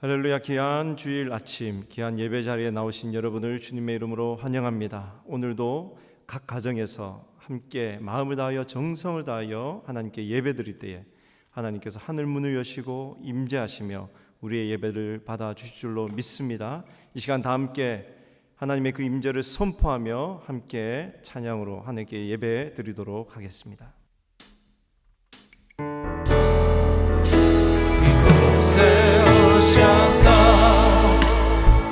할렐루야. 귀한 주일 아침, 귀한 예배 자리에 나오신 여러분을 주님의 이름으로 환영합니다. 오늘도 각 가정에서 함께 마음을 다하여 정성을 다하여 하나님께 예배드릴 때에 하나님께서 하늘 문을 여시고 임재하시며 우리의 예배를 받아주실 줄로 믿습니다. 이 시간 다 함께 하나님의 그 임재를 선포하며 함께 찬양으로 하나님께 예배 드리도록 하겠습니다. 이곳에 오셔서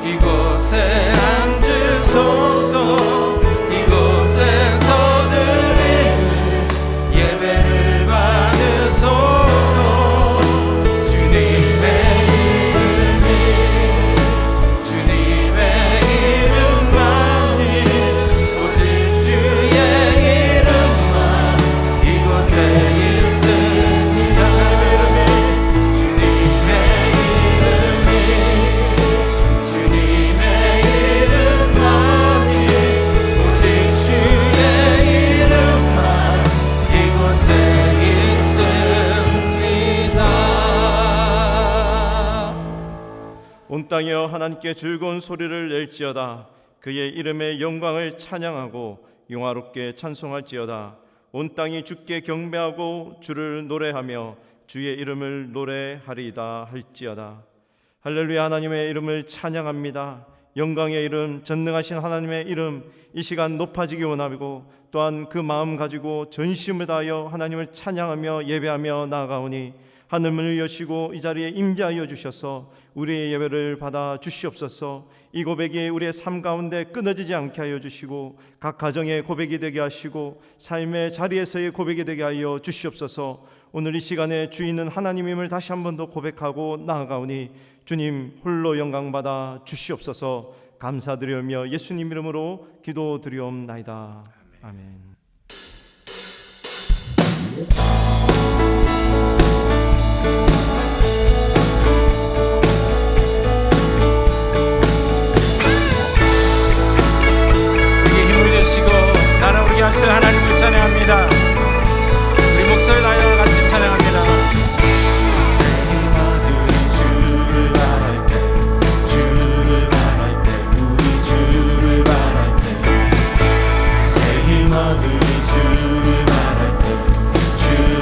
이곳에 앉으소서. 이곳에서 드리는 예배를 받으소서. 주님의 이름만이 오직 주의 이름만 이곳에 있습니다. 온 땅이여 하나님께 즐거운 소리를 낼지어다. 그의 이름의 영광을 찬양하고 영화롭게 찬송할지어다. 온 땅이 주께 경배하고 주를 노래하며 주의 이름을 노래하리이다 할지어다. 할렐루야. 하나님의 이름을 찬양합니다. 영광의 이름, 전능하신 하나님의 이름 이 시간 높아지기 원하고 또한 그 마음 가지고 전심을 다하여 하나님을 찬양하며 예배하며 나아가오니 하늘문을 여시고 이 자리에 임재하여 주셔서 우리의 예배를 받아 주시옵소서. 이 고백이 우리의 삶 가운데 끊어지지 않게 하여 주시고 각 가정의 고백이 되게 하시고 삶의 자리에서의 고백이 되게 하여 주시옵소서. 오늘 이 시간에 주인은 하나님임을 다시 한 번 더 고백하고 나아가오니 주님 홀로 영광 받아 주시옵소서. 감사드리며 예수님 이름으로 기도드리옵나이다. 아멘. 날아오르게 하실 하나님을 찬양합니다. 우리 목소리 다여 같이 찬양합니다. 세계 모두 주를 바랄 때, 주를 바랄 때, 우리 주를 바랄 때, 세계 모두 주를 바랄 때, 주를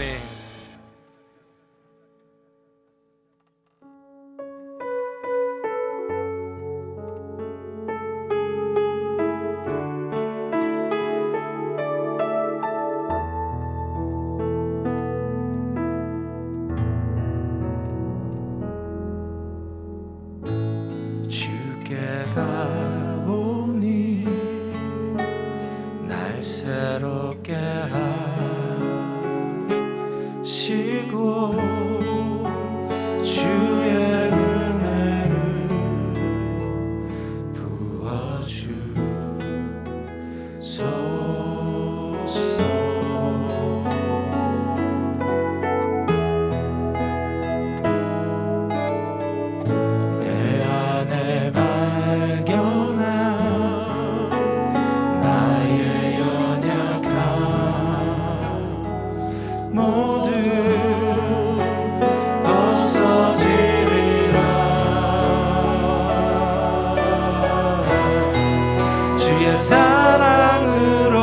아멘. 주께 가오니 날 새롭게 하시고 주의 은혜를 부어주소서. 내 안에 발견한 나의 연약함 모두 없어지리라. 주의 사랑으로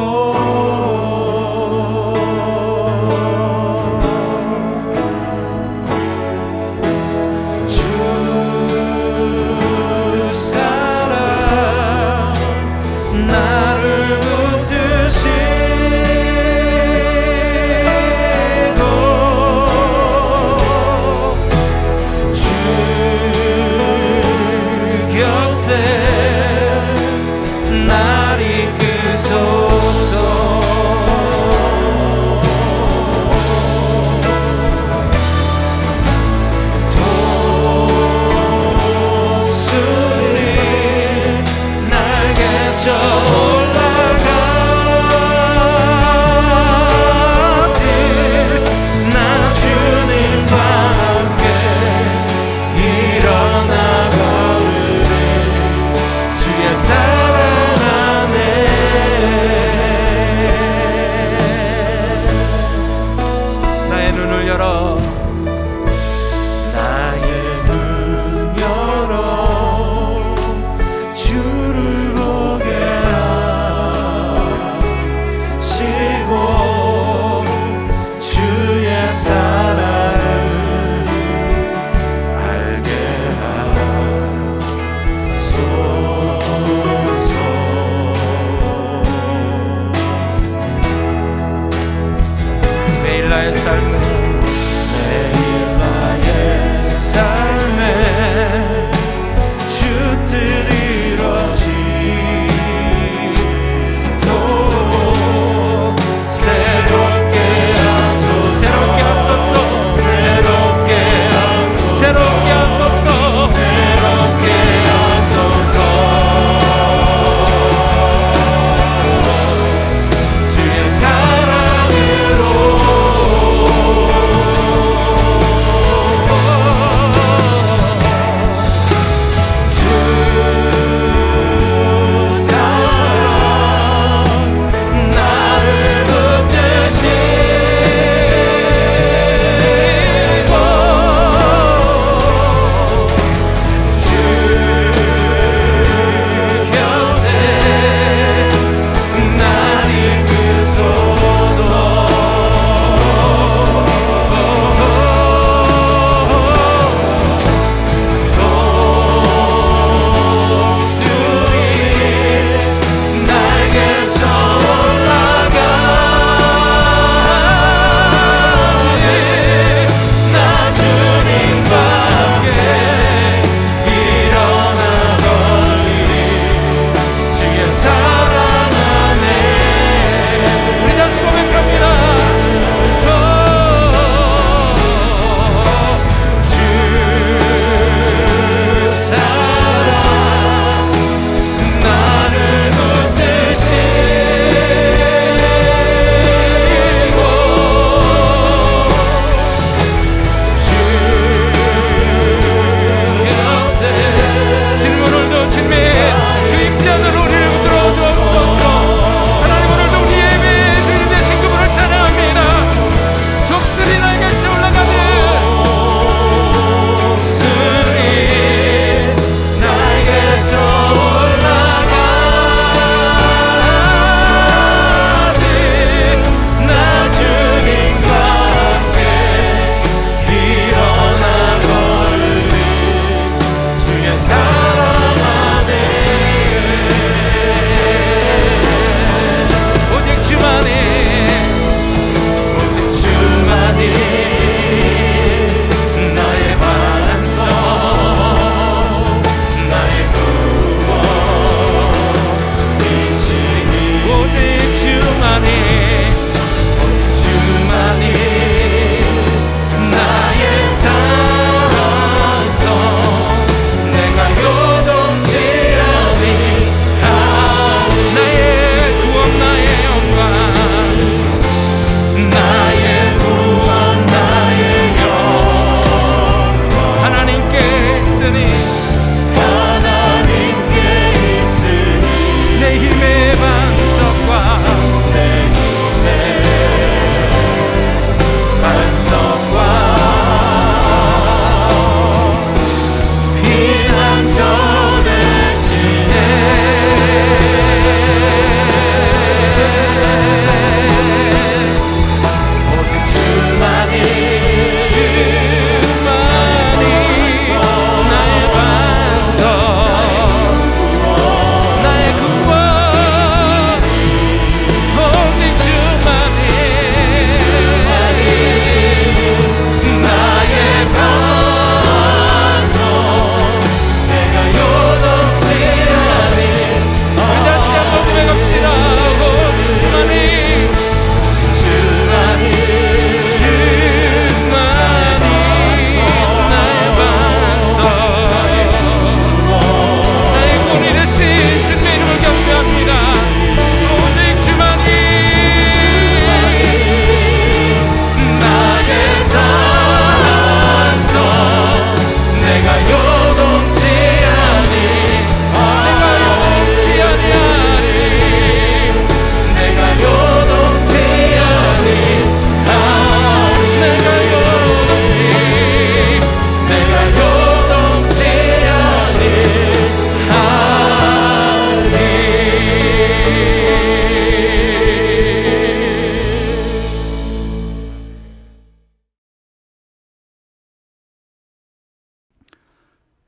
주 사랑 나를 붙드시고 주 곁에 날 이끄소서. 독수리 날개쳐 올라가듯 나 주님과 함께 일어나 걸으리. 주의 사랑 안에 나의 눈을 열어 나의 눈 열어 주를 보게 하시고 주의 사랑을 알게 하소서. 매일 나의 삶에 주 뜻 이루어지도록 새롭게 하소서. 새롭게 하소서. 새롭게 하소서. 새롭게 하소서. 새롭게 하소서. 주의 사랑으로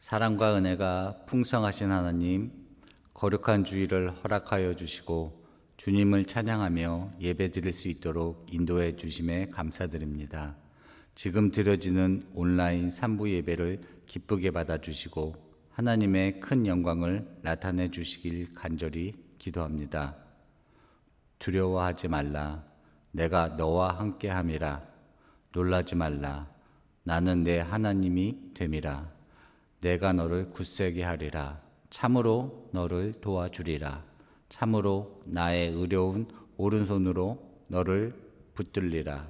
사랑과 은혜가 풍성하신 하나님, 거룩한 주일을 허락하여 주시고 주님을 찬양하며 예배드릴 수 있도록 인도해 주심에 감사드립니다. 지금 드려지는 온라인 3부 예배를 기쁘게 받아주시고 하나님의 큰 영광을 나타내 주시길 간절히 기도합니다. 두려워하지 말라. 내가 너와 함께함이라. 놀라지 말라. 나는 내 하나님이 됨이라. 내가 너를 굳세게 하리라. 참으로 너를 도와주리라. 참으로 나의 의로운 오른손으로 너를 붙들리라.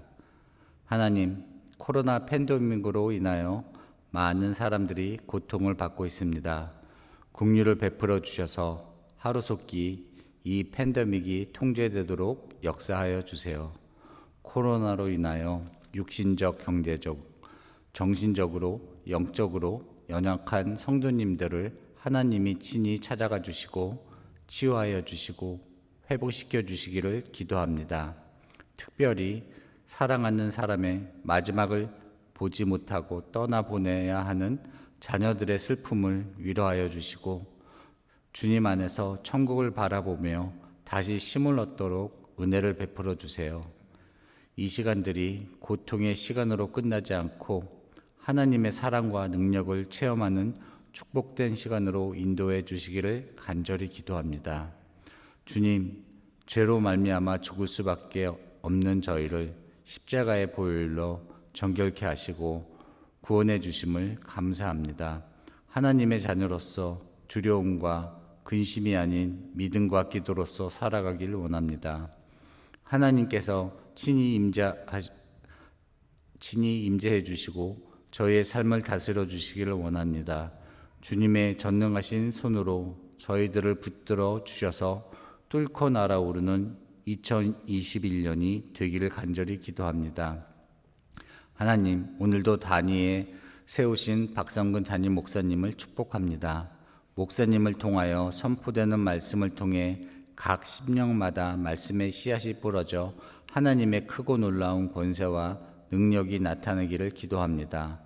하나님, 코로나 팬데믹으로 인하여 많은 사람들이 고통을 받고 있습니다. 긍휼을 베풀어 주셔서 하루속히 이 팬데믹이 통제되도록 역사하여 주세요. 코로나로 인하여 육신적, 경제적, 정신적으로, 영적으로 연약한 성도님들을 하나님이 친히 찾아가 주시고 치유하여 주시고 회복시켜 주시기를 기도합니다. 특별히 사랑하는 사람의 마지막을 보지 못하고 떠나보내야 하는 자녀들의 슬픔을 위로하여 주시고 주님 안에서 천국을 바라보며 다시 힘을 얻도록 은혜를 베풀어 주세요. 이 시간들이 고통의 시간으로 끝나지 않고 하나님의 사랑과 능력을 체험하는 축복된 시간으로 인도해 주시기를 간절히 기도합니다. 주님, 죄로 말미암아 죽을 수밖에 없는 저희를 십자가의 보혈로 정결케 하시고 구원해 주심을 감사합니다. 하나님의 자녀로서 두려움과 근심이 아닌 믿음과 기도로서 살아가길 원합니다. 하나님께서 친히 임재해 주시고 저희의 삶을 다스려 주시기를 원합니다. 주님의 전능하신 손으로 저희들을 붙들어 주셔서 뚫고 날아오르는 2021년이 되기를 간절히 기도합니다. 하나님, 오늘도 단위에 세우신 박성근 담임 목사님을 축복합니다. 목사님을 통하여 선포되는 말씀을 통해 각 심령마다 말씀의 씨앗이 뿌려져 하나님의 크고 놀라운 권세와 능력이 나타나기를 기도합니다.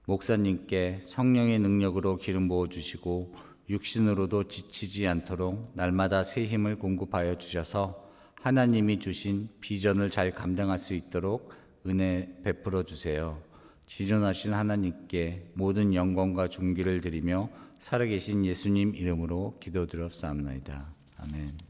목사님께 성령의 능력으로 기름 부어주시고 육신으로도 지치지 않도록 날마다 새 힘을 공급하여 주셔서 하나님이 주신 비전을 잘 감당할 수 있도록 은혜 베풀어 주세요. 지존하신 하나님께 모든 영광과 존귀를 드리며 살아계신 예수님 이름으로 기도드렸사옵나이다. 아멘.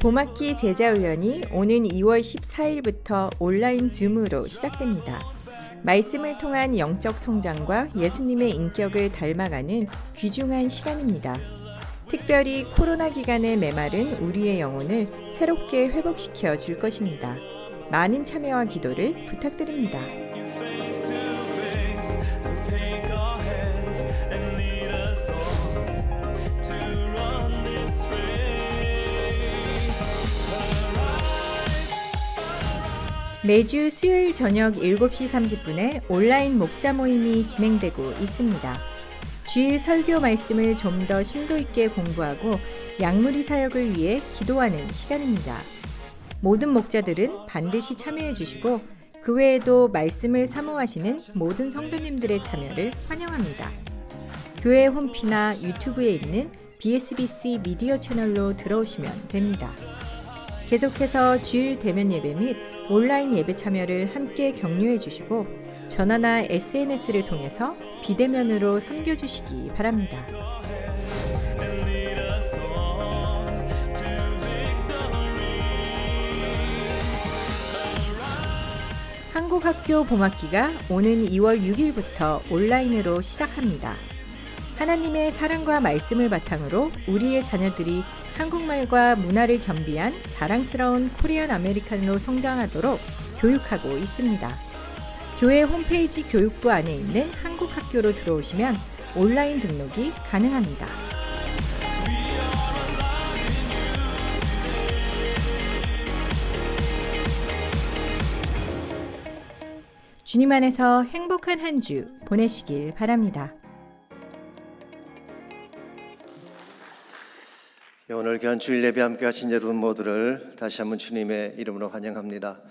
봄학기 제자훈련이 오는 2월 14일부터 온라인 줌으로 시작됩니다. 말씀을 통한 영적 성장과 예수님의 인격을 닮아가는 귀중한 시간입니다. 특별히 코로나 기간에 메마른 우리의 영혼을 새롭게 회복시켜 줄 것입니다. 많은 참여와 기도를 부탁드립니다. 매주 수요일 저녁 7시 30분에 온라인 목자 모임이 진행되고 있습니다. 주일 설교 말씀을 좀 더 심도 있게 공부하고 약물이 사역을 위해 기도하는 시간입니다. 모든 목자들은 반드시 참여해 주시고 그 외에도 말씀을 사모하시는 모든 성도님들의 참여를 환영합니다. 교회 홈피나 유튜브에 있는 BSBC 미디어 채널로 들어오시면 됩니다. 계속해서 주일 대면 예배 및 온라인 예배 참여를 함께 격려해 주시고 전화나 SNS를 통해서 비대면으로 섬겨주시기 바랍니다. 한국학교 봄학기가 오는 2월 6일부터 온라인으로 시작합니다. 하나님의 사랑과 말씀을 바탕으로 우리의 자녀들이 한국말과 문화를 겸비한 자랑스러운 코리안 아메리칸으로 성장하도록 교육하고 있습니다. 교회 홈페이지 교육부 안에 있는 한국학교로 들어오시면 온라인 등록이 가능합니다. 주님 안에서 행복한 한 주 보내시길 바랍니다. 오늘 귀한 주일 예배 함께 하신 여러분 모두를 다시 한번 주님의 이름으로 환영합니다.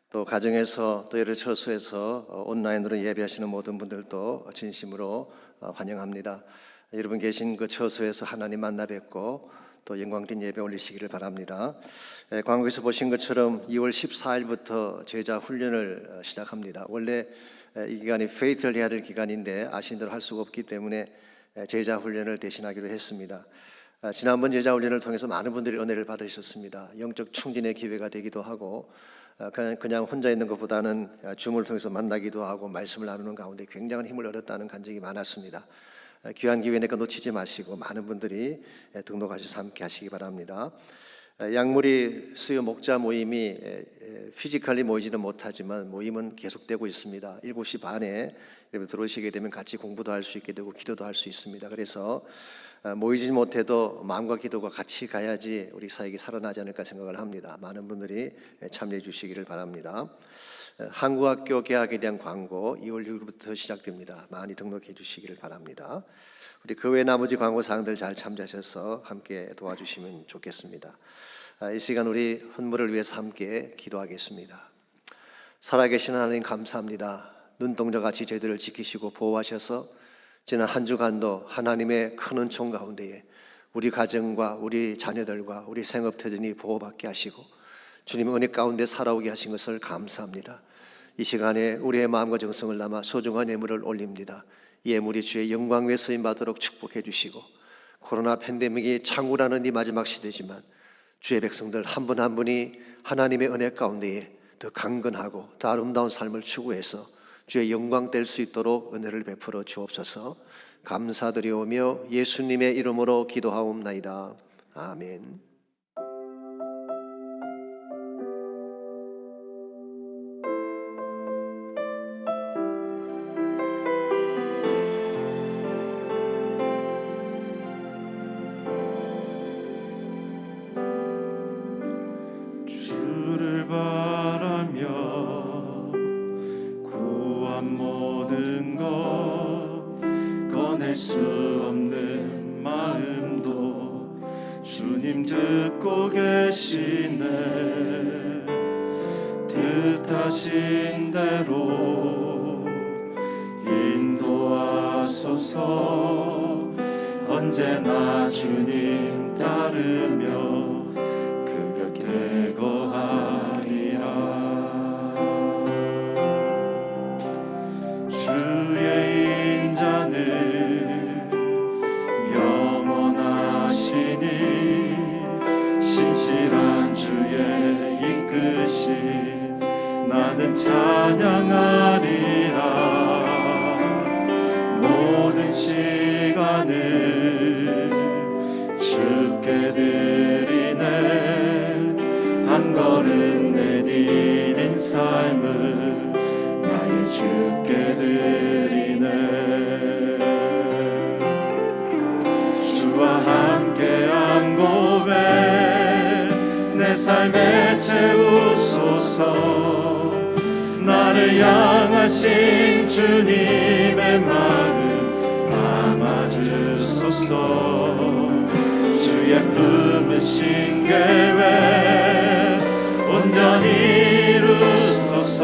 또 가정에서 또 여러 처소에서 온라인으로 예배하시는 모든 분들도 진심으로 환영합니다. 여러분 계신 그 처소에서 하나님 만나 뵙고 또 영광된 예배 올리시기를 바랍니다. 광고에서 보신 것처럼 2월 14일부터 제자 훈련을 시작합니다. 원래 이 기간이 페이트를 해야 될 기간인데 아신 대로 할 수가 없기 때문에 제자 훈련을 대신하기로 했습니다. 지난번 제자 훈련을 통해서 많은 분들이 은혜를 받으셨습니다. 영적 충진의 기회가 되기도 하고 그냥 혼자 있는 것보다는 줌을 통해서 만나기도 하고 말씀을 나누는 가운데 굉장한 힘을 얻었다는 간증이 많았습니다. 귀한 기회니까 놓치지 마시고 많은 분들이 등록하셔서 함께 하시기 바랍니다. 양무리 수요 목자 모임이 피지컬리 모이지는 못하지만 모임은 계속되고 있습니다. 7시 반에 여러분 들어오시게 되면 같이 공부도 할 수 있게 되고 기도도 할 수 있습니다. 그래서 모이지 못해도 마음과 기도가 같이 가야지 우리 사역이 살아나지 않을까 생각을 합니다. 많은 분들이 참여해 주시기를 바랍니다. 한국학교 개학에 대한 광고 2월 6일부터 시작됩니다. 많이 등록해 주시기를 바랍니다. 우리 그 외 나머지 광고 사항들 잘 참조하셔서 함께 도와주시면 좋겠습니다. 이 시간 우리 헌물을 위해서 함께 기도하겠습니다. 살아계신 하나님 감사합니다. 눈동자같이 저희들을 지키시고 보호하셔서 지난 한 주간도 하나님의 큰 은총 가운데에 우리 가정과 우리 자녀들과 우리 생업터전이 보호받게 하시고 주님의 은혜 가운데 살아오게 하신 것을 감사합니다. 이 시간에 우리의 마음과 정성을 담아 소중한 예물을 올립니다. 이 예물이 주의 영광 위에 쓰임받도록 축복해 주시고 코로나 팬데믹이 창궐하는 이 마지막 시대지만 주의 백성들 한 분 한 분이 하나님의 은혜 가운데에 더 강건하고 더 아름다운 삶을 추구해서 주의 영광 될 수 있도록 은혜를 베풀어 주옵소서. 감사드리오며 예수님의 이름으로 기도하옵나이다. 아멘. 주를 바라며 모든 것 꺼낼 수 없는 마음도 주님 듣고 계시네. 뜻하신 대로 인도하소서. 언제나 주님 따르며 그 곁에 거하리라. 신실한 주의 이끄심 나는 찬양하리라. 모든 시간을 주께 드리네. 한 걸음 내디딘 삶을 나의 주께 드리네. 주와 함께한 고백 내 삶에 채우소서. 나를 향하신 주님의 마음 담아주소서. 주의 품으신 계획 온전히 이루소서.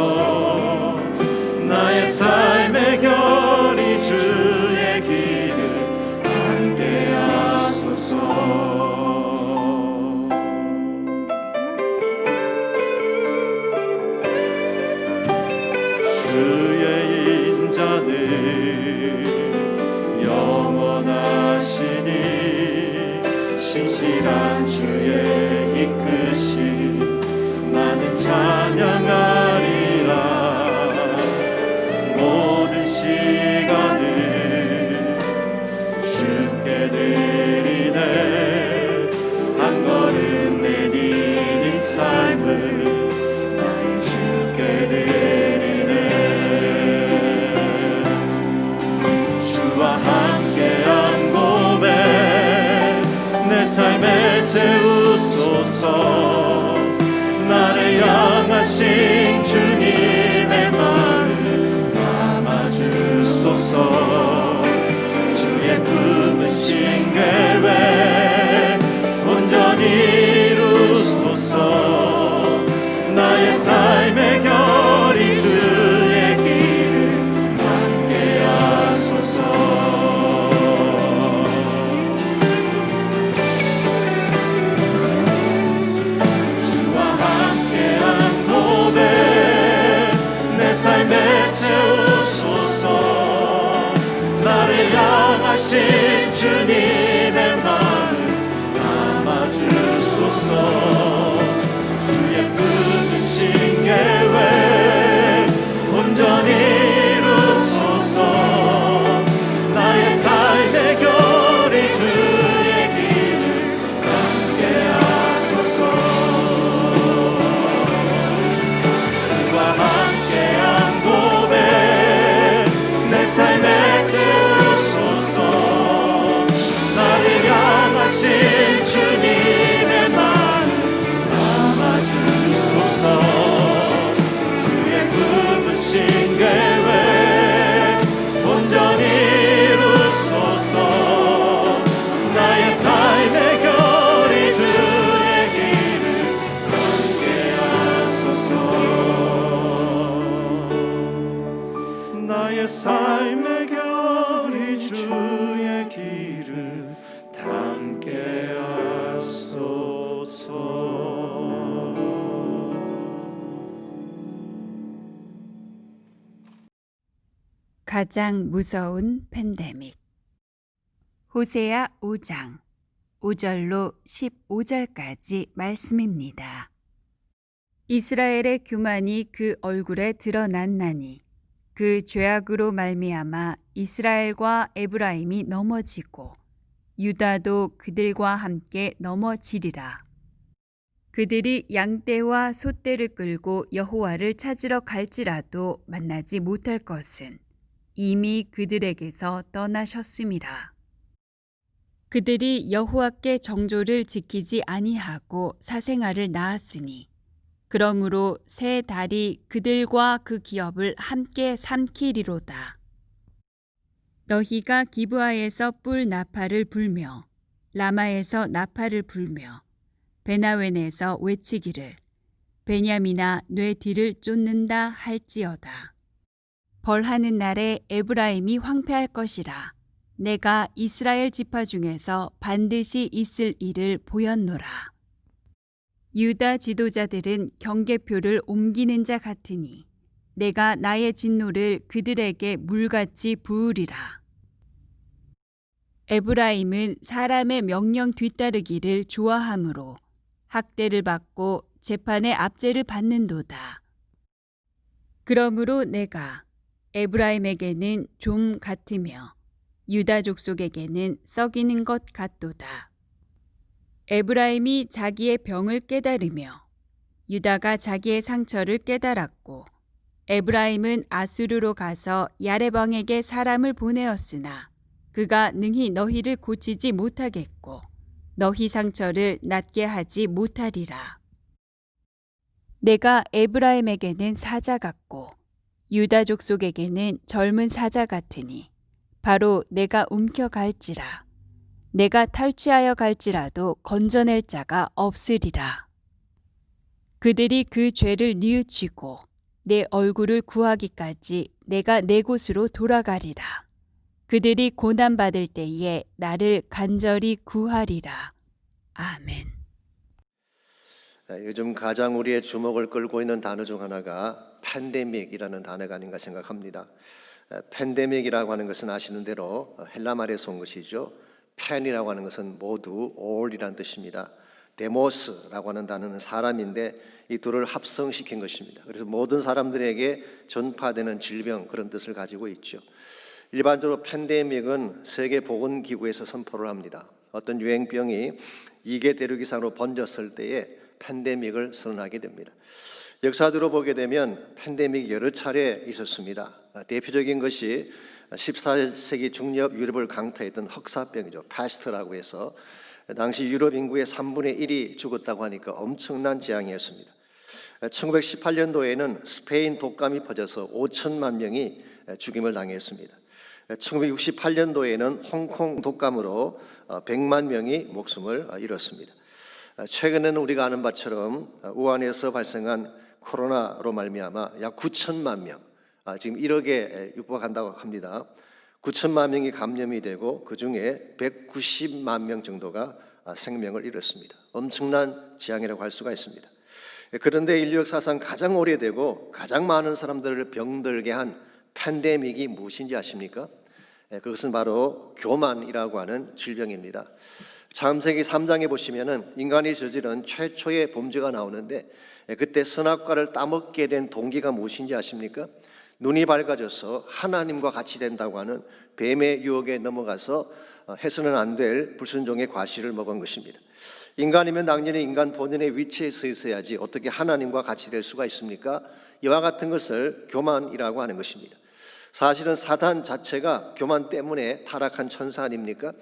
나의 삶의 결이 주의 길을 함께하소서. 주의 인자는 영원하시니 신실한 주의 이끄심 나는 찬양하리라. 모든 시간을 주께 드리네. 한 걸음 내디딘 삶을 나의 주께 드리네. 주와 함께한 고백 내 삶에 채우소서. 나를 향하신 주님의 마음 계획 온전히 이루소서. 나의 삶의 결이 주의 길을 함께 하소서. 주와 함께한 고백 내 삶에 채우소서. 나를 향하신 주님의 마음 담아주소서. 주의 끊으신 계획 온전히 이루소서. 나의 삶의 결이 주의 길을 함께 하소서. 주와 함께한 고백 내 삶에 채우소서. 나를 향하신 주님의 마음 담아주소서. 주의 품으신 계획 온전히 이루소서. 나의 삶의 결이 주의 길을 함께 하소서. 나의 삶의 결이 주의 길을 함께 하소서. 가장 무서운 팬데믹. 호세아 5장 5절로 15절까지 말씀입니다. 이스라엘의 교만이 그 얼굴에 드러났나니 그 죄악으로 말미암아 이스라엘과 에브라임이 넘어지고 유다도 그들과 함께 넘어지리라. 그들이 양떼와 소떼를 끌고 여호와를 찾으러 갈지라도 만나지 못할 것은 이미 그들에게서 떠나셨음이라. 그들이 여호와께 정조를 지키지 아니하고 사생아를 낳았으니 그러므로 새 달이 그들과 그 기업을 함께 삼키리로다. 너희가 기브아에서 뿔 나팔을 불며 라마에서 나팔을 불며 베나웬에서 외치기를 베냐민아 뇌 뒤를 쫓는다 할지어다. 벌하는 날에 에브라임이 황폐할 것이라. 내가 이스라엘 지파 중에서 반드시 있을 일을 보였노라. 유다 지도자들은 경계표를 옮기는 자 같으니 내가 나의 진노를 그들에게 물같이 부으리라. 에브라임은 사람의 명령 뒤따르기를 좋아하므로 학대를 받고 재판의 압제를 받는도다. 그러므로 내가 에브라임에게는 좀 같으며 유다 족속에게는 썩이는 것 같도다. 에브라임이 자기의 병을 깨달으며 유다가 자기의 상처를 깨달았고 에브라임은 아수르로 가서 야레방에게 사람을 보내었으나 그가 능히 너희를 고치지 못하겠고 너희 상처를 낫게 하지 못하리라. 내가 에브라임에게는 사자 같고 유다 족속에게는 젊은 사자 같으니 바로 내가 움켜갈지라. 내가 탈취하여 갈지라도 건져낼 자가 없으리라. 그들이 그 죄를 뉘우치고 내 얼굴을 구하기까지 내가 내 곳으로 돌아가리라. 그들이 고난받을 때에 나를 간절히 구하리라. 아멘. 요즘 가장 우리의 주목을 끌고 있는 단어 중 하나가 팬데믹이라는 단어가 아닌가 생각합니다. 팬데믹이라고 하는 것은 아시는 대로 헬라 말에서 온 것이죠. 팬이라고 하는 것은 모두 all이라는 뜻입니다. 데모스라고 하는 단어는 사람인데 이 둘을 합성시킨 것입니다. 그래서 모든 사람들에게 전파되는 질병 그런 뜻을 가지고 있죠. 일반적으로 팬데믹은 세계보건기구에서 선포를 합니다. 어떤 유행병이 2개 대륙이상으로 번졌을 때에 팬데믹을 선언하게 됩니다. 역사적으로 보게 되면 팬데믹이 여러 차례 있었습니다. 대표적인 것이 14세기 중엽 유럽을 강타했던 흑사병이죠. 패스트라고 해서 당시 유럽 인구의 3분의 1이 죽었다고 하니까 엄청난 재앙이었습니다. 1918년도에는 스페인 독감이 퍼져서 5천만 명이 죽임을 당했습니다. 1968년도에는 홍콩 독감으로 100만 명이 목숨을 잃었습니다. 최근에는 우리가 아는 바처럼 우한에서 발생한 코로나로 말미암아 약 9천만 명, 지금 1억에 육박한다고 합니다. 9천만 명이 감염이 되고 그중에 190만 명 정도가 생명을 잃었습니다. 엄청난 재앙이라고 할 수가 있습니다. 그런데 인류 역사상 가장 오래되고 가장 많은 사람들을 병들게 한 팬데믹이 무엇인지 아십니까? 그것은 바로 교만이라고 하는 질병입니다. 창세기 3장에 보시면은 인간이 저지른 최초의 범죄가 나오는데 그때 선악과를 따먹게 된 동기가 무엇인지 아십니까? 눈이 밝아져서 하나님과 같이 된다고 하는 뱀의 유혹에 넘어가서 해서는 안 될 불순종의 과실을 먹은 것입니다. 인간이면 당연히 인간 본연의 위치에 서 있어야지 어떻게 하나님과 같이 될 수가 있습니까? 이와 같은 것을 교만이라고 하는 것입니다. 사실은 사단 자체가 교만 때문에 타락한 천사 아닙니까?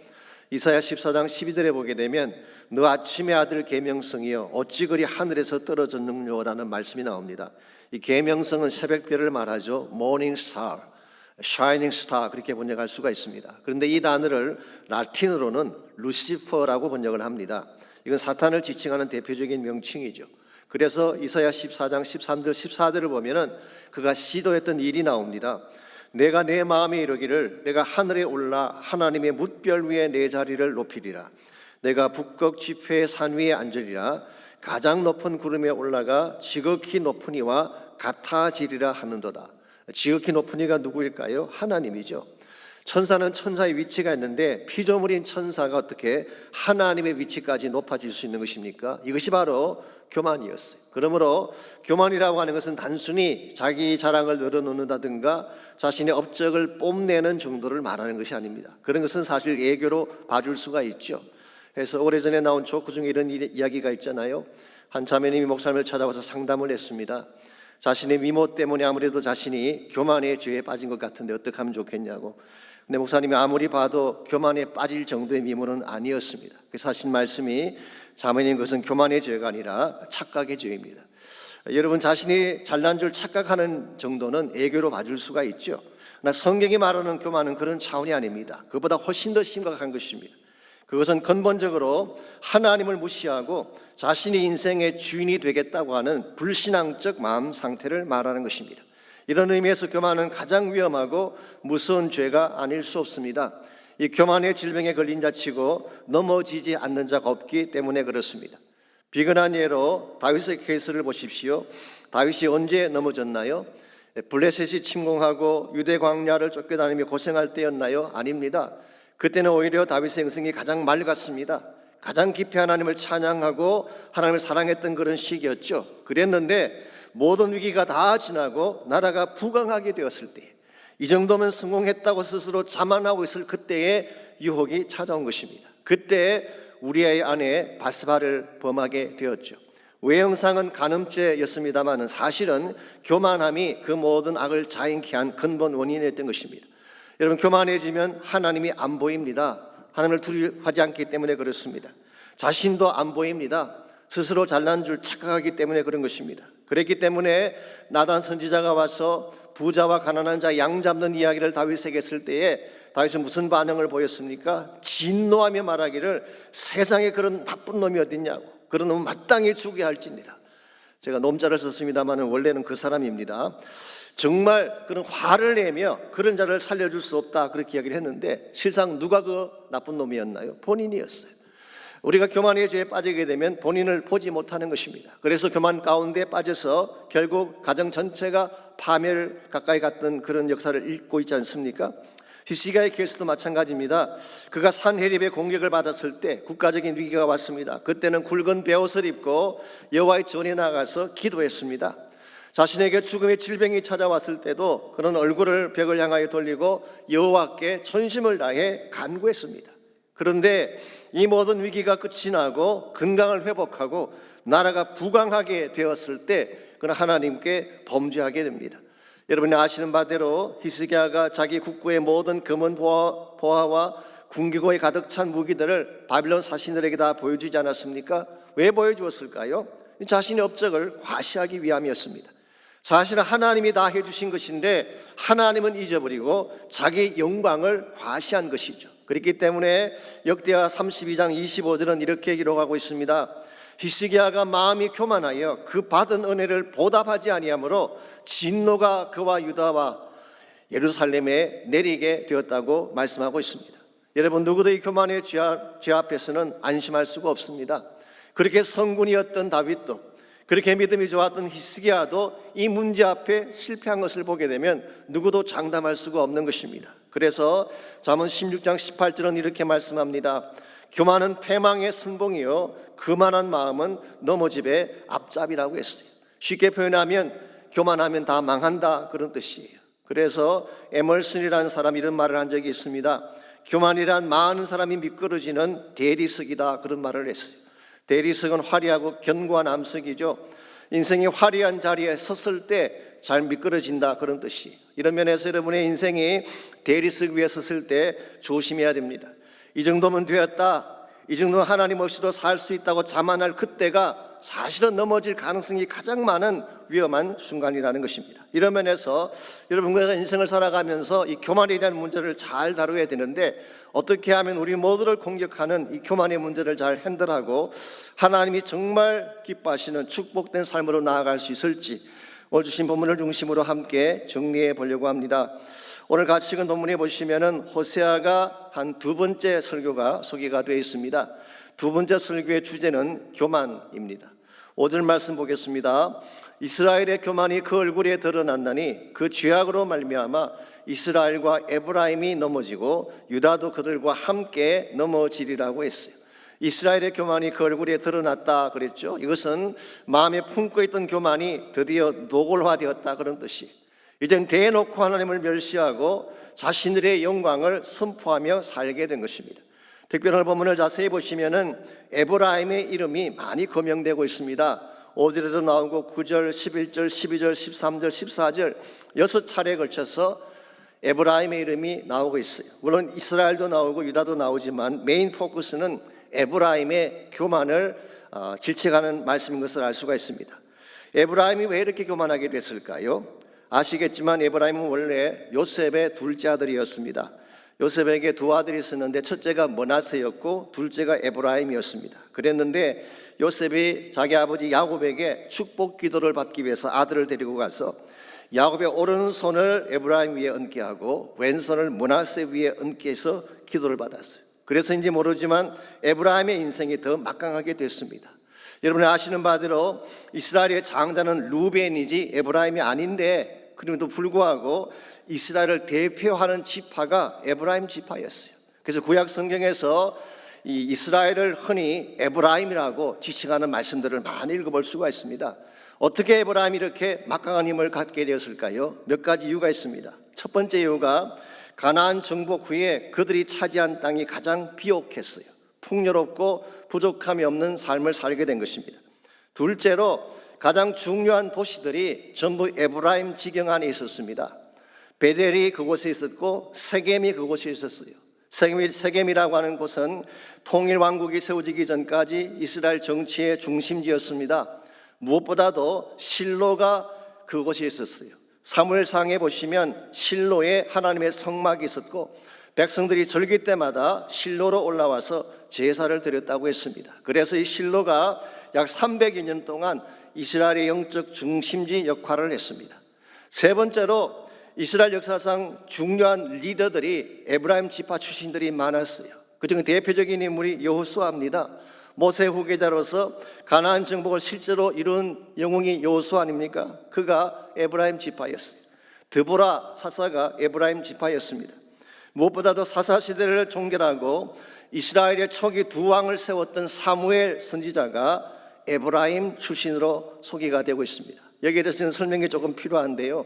이사야 14장 12절에 보게 되면 너 아침의 아들 계명성이여 어찌 그리 하늘에서 떨어졌느냐라는 말씀이 나옵니다. 이 계명성은 새벽별을 말하죠. Morning Star, Shining Star 그렇게 번역할 수가 있습니다. 그런데 이 단어를 라틴어로는 루시퍼라고 번역을 합니다. 이건 사탄을 지칭하는 대표적인 명칭이죠. 그래서 이사야 14장 13절 14절을 보면은 그가 시도했던 일이 나옵니다. 내가 내 마음에 이르기를 내가 하늘에 올라 하나님의 뭇별 위에 내 자리를 높이리라. 내가 북극 지폐의 산 위에 앉으리라. 가장 높은 구름에 올라가 지극히 높은 이와 같아지리라 하는도다. 지극히 높은 이가 누구일까요? 하나님이죠. 천사는 천사의 위치가 있는데 피조물인 천사가 어떻게 하나님의 위치까지 높아질 수 있는 것입니까? 이것이 바로 교만이었어요. 그러므로 교만이라고 하는 것은 단순히 자기 자랑을 늘어놓는다든가 자신의 업적을 뽐내는 정도를 말하는 것이 아닙니다. 그런 것은 사실 예교로 봐줄 수가 있죠. 그래서 오래전에 나온 조크 중에 이런 이야기가 있잖아요. 한 자매님이 목사님을 찾아와서 상담을 했습니다. 자신의 미모 때문에 아무래도 자신이 교만의 죄에 빠진 것 같은데 어떻게 하면 좋겠냐고. 근데 목사님이 아무리 봐도 교만에 빠질 정도의 미모는 아니었습니다. 그래서 하신 말씀이 자매님 그것은 교만의 죄가 아니라 착각의 죄입니다. 여러분 자신이 잘난 줄 착각하는 정도는 애교로 봐줄 수가 있죠. 그러나 성경이 말하는 교만은 그런 차원이 아닙니다. 그보다 훨씬 더 심각한 것입니다. 그것은 근본적으로 하나님을 무시하고 자신이 인생의 주인이 되겠다고 하는 불신앙적 마음 상태를 말하는 것입니다. 이런 의미에서 교만은 가장 위험하고 무서운 죄가 아닐 수 없습니다. 이 교만의 질병에 걸린 자치고 넘어지지 않는 자가 없기 때문에 그렇습니다. 비근한 예로 다윗의 케이스를 보십시오. 다윗이 언제 넘어졌나요? 블레셋이 침공하고 유대 광야를 쫓겨다니며 고생할 때였나요? 아닙니다. 그때는 오히려 다윗의 인생이 가장 맑았습니다. 가장 깊이 하나님을 찬양하고 하나님을 사랑했던 그런 시기였죠. 그랬는데 모든 위기가 다 지나고 나라가 부강하게 되었을 때 이 정도면 성공했다고 스스로 자만하고 있을 그때의 유혹이 찾아온 것입니다. 그때 우리의 아내 바스바를 범하게 되었죠. 외형상은 간음죄였습니다만 사실은 교만함이 그 모든 악을 자행케 한 근본 원인이었던 것입니다. 여러분 교만해지면 하나님이 안 보입니다. 하나님을 두려워하지 않기 때문에 그렇습니다. 자신도 안 보입니다. 스스로 잘난 줄 착각하기 때문에 그런 것입니다. 그랬기 때문에 나단 선지자가 와서 부자와 가난한 자 양 잡는 이야기를 다윗에게 했을 때에 다윗은 무슨 반응을 보였습니까? 진노하며 말하기를 세상에 그런 나쁜 놈이 어딨냐고, 그런 놈은 마땅히 죽여야 할지니라. 제가 놈자를 썼습니다만 원래는 그 사람입니다. 정말 그런 화를 내며 그런 자를 살려줄 수 없다 그렇게 이야기를 했는데 실상 누가 그 나쁜 놈이었나요? 본인이었어요. 우리가 교만의 죄에 빠지게 되면 본인을 보지 못하는 것입니다. 그래서 교만 가운데 빠져서 결국 가정 전체가 파멸 가까이 갔던 그런 역사를 읽고 있지 않습니까? 히스기야의 케이스도 마찬가지입니다. 그가 산헤립의 공격을 받았을 때 국가적인 위기가 왔습니다. 그때는 굵은 베옷을 입고 여호와의 전에 나가서 기도했습니다. 자신에게 죽음의 질병이 찾아왔을 때도 그런 얼굴을 벽을 향하여 돌리고 여호와께 전심을 다해 간구했습니다. 그런데 이 모든 위기가 끝이 나고 건강을 회복하고 나라가 부강하게 되었을 때 그는 하나님께 범죄하게 됩니다. 여러분이 아시는 바대로 히스기야가 자기 국고의 모든 금은 보화와 궁기고에 가득 찬 무기들을 바빌론 사신들에게 다 보여주지 않았습니까? 왜 보여주었을까요? 자신의 업적을 과시하기 위함이었습니다. 사실은 하나님이 다 해주신 것인데 하나님은 잊어버리고 자기 영광을 과시한 것이죠. 그렇기 때문에 역대하 32장 25절은 이렇게 기록하고 있습니다. 히스기야가 마음이 교만하여 그 받은 은혜를 보답하지 아니하므로 진노가 그와 유다와 예루살렘에 내리게 되었다고 말씀하고 있습니다. 여러분, 누구도 이 교만의 죄 앞에서는 안심할 수가 없습니다. 그렇게 성군이었던 다윗도, 그렇게 믿음이 좋았던 히스기야도 이 문제 앞에 실패한 것을 보게 되면 누구도 장담할 수가 없는 것입니다. 그래서 잠언 16장 18절은 이렇게 말씀합니다. 교만은 패망의 선봉이요 그만한 마음은 넘어집의 앞잡이라고 했어요. 쉽게 표현하면 교만하면 다 망한다, 그런 뜻이에요. 그래서 에멀슨이라는 사람이 이런 말을 한 적이 있습니다. 교만이란 많은 사람이 미끄러지는 대리석이다, 그런 말을 했어요. 대리석은 화려하고 견고한 암석이죠. 인생이 화려한 자리에 섰을 때 잘 미끄러진다, 그런 뜻이에요. 이런 면에서 여러분의 인생이 대리석 위에 섰을 때 조심해야 됩니다. 이 정도면 되었다, 이 정도는 하나님 없이도 살 수 있다고 자만할 그때가 사실은 넘어질 가능성이 가장 많은 위험한 순간이라는 것입니다. 이런 면에서 여러분과 인생을 살아가면서 이 교만에 대한 문제를 잘 다루어야 되는데, 어떻게 하면 우리 모두를 공격하는 이 교만의 문제를 잘 핸들하고 하나님이 정말 기뻐하시는 축복된 삶으로 나아갈 수 있을지 오늘 주신 본문을 중심으로 함께 정리해 보려고 합니다. 오늘 같이 읽은 본문에 보시면은 호세아가 한 두 번째 설교가 소개가 되어 있습니다. 두 번째 설교의 주제는 교만입니다. 5절 말씀 보겠습니다. 이스라엘의 교만이 그 얼굴에 드러난다니 그 죄악으로 말미암아 이스라엘과 에브라임이 넘어지고 유다도 그들과 함께 넘어지리라고 했어요. 이스라엘의 교만이 그 얼굴에 드러났다 그랬죠. 이것은 마음에 품고 있던 교만이 드디어 노골화되었다, 그런 뜻이. 이젠 대놓고 하나님을 멸시하고 자신들의 영광을 선포하며 살게 된 것입니다. 특별한 본문을 자세히 보시면은 에브라임의 이름이 많이 거명되고 있습니다. 5절에도 나오고 9절, 11절, 12절, 13절, 14절 6차례에 걸쳐서 에브라임의 이름이 나오고 있어요. 물론 이스라엘도 나오고 유다도 나오지만 메인 포커스는 에브라임의 교만을 질책하는 말씀인 것을 알 수가 있습니다. 에브라임이 왜 이렇게 교만하게 됐을까요? 아시겠지만 에브라임은 원래 요셉의 둘째 아들이었습니다. 요셉에게 두 아들이 있었는데 첫째가 므낫세였고 둘째가 에브라임이었습니다. 그랬는데 요셉이 자기 아버지 야곱에게 축복 기도를 받기 위해서 아들을 데리고 가서 야곱의 오른손을 에브라임 위에 얹게 하고 왼손을 므낫세 위에 얹게 해서 기도를 받았어요. 그래서인지 모르지만 에브라임의 인생이 더 막강하게 됐습니다. 여러분이 아시는 바대로 이스라엘의 장자는 루벤이지 에브라임이 아닌데, 그럼에도 불구하고 이스라엘을 대표하는 지파가 에브라임 지파였어요. 그래서 구약 성경에서 이 이스라엘을 흔히 에브라임이라고 지칭하는 말씀들을 많이 읽어볼 수가 있습니다. 어떻게 에브라임이 이렇게 막강한 힘을 갖게 되었을까요? 몇 가지 이유가 있습니다. 첫 번째 이유가 가나안 정복 후에 그들이 차지한 땅이 가장 비옥했어요. 풍요롭고 부족함이 없는 삶을 살게 된 것입니다. 둘째로 가장 중요한 도시들이 전부 에브라임 지경 안에 있었습니다. 베델이 그곳에 있었고 세겜이 그곳에 있었어요. 세겜이라고 하는 곳은 통일 왕국이 세워지기 전까지 이스라엘 정치의 중심지였습니다. 무엇보다도 실로가 그곳에 있었어요. 사무엘상에 보시면 실로에 하나님의 성막이 있었고 백성들이 절기 때마다 실로로 올라와서 제사를 드렸다고 했습니다. 그래서 이 실로가 약 300여 년 동안 이스라엘의 영적 중심지 역할을 했습니다. 세 번째로 이스라엘 역사상 중요한 리더들이 에브라임 지파 출신들이 많았어요. 그중 대표적인 인물이 여호수아입니다. 모세 후계자로서 가나안 정복을 실제로 이룬 영웅이 여호수아 아닙니까? 그가 에브라임 지파였어요. 드보라 사사가 에브라임 지파였습니다. 무엇보다도 사사 시대를 종결하고 이스라엘의 초기 두 왕을 세웠던 사무엘 선지자가 에브라임 출신으로 소개가 되고 있습니다. 여기에 대해서는 설명이 조금 필요한데요.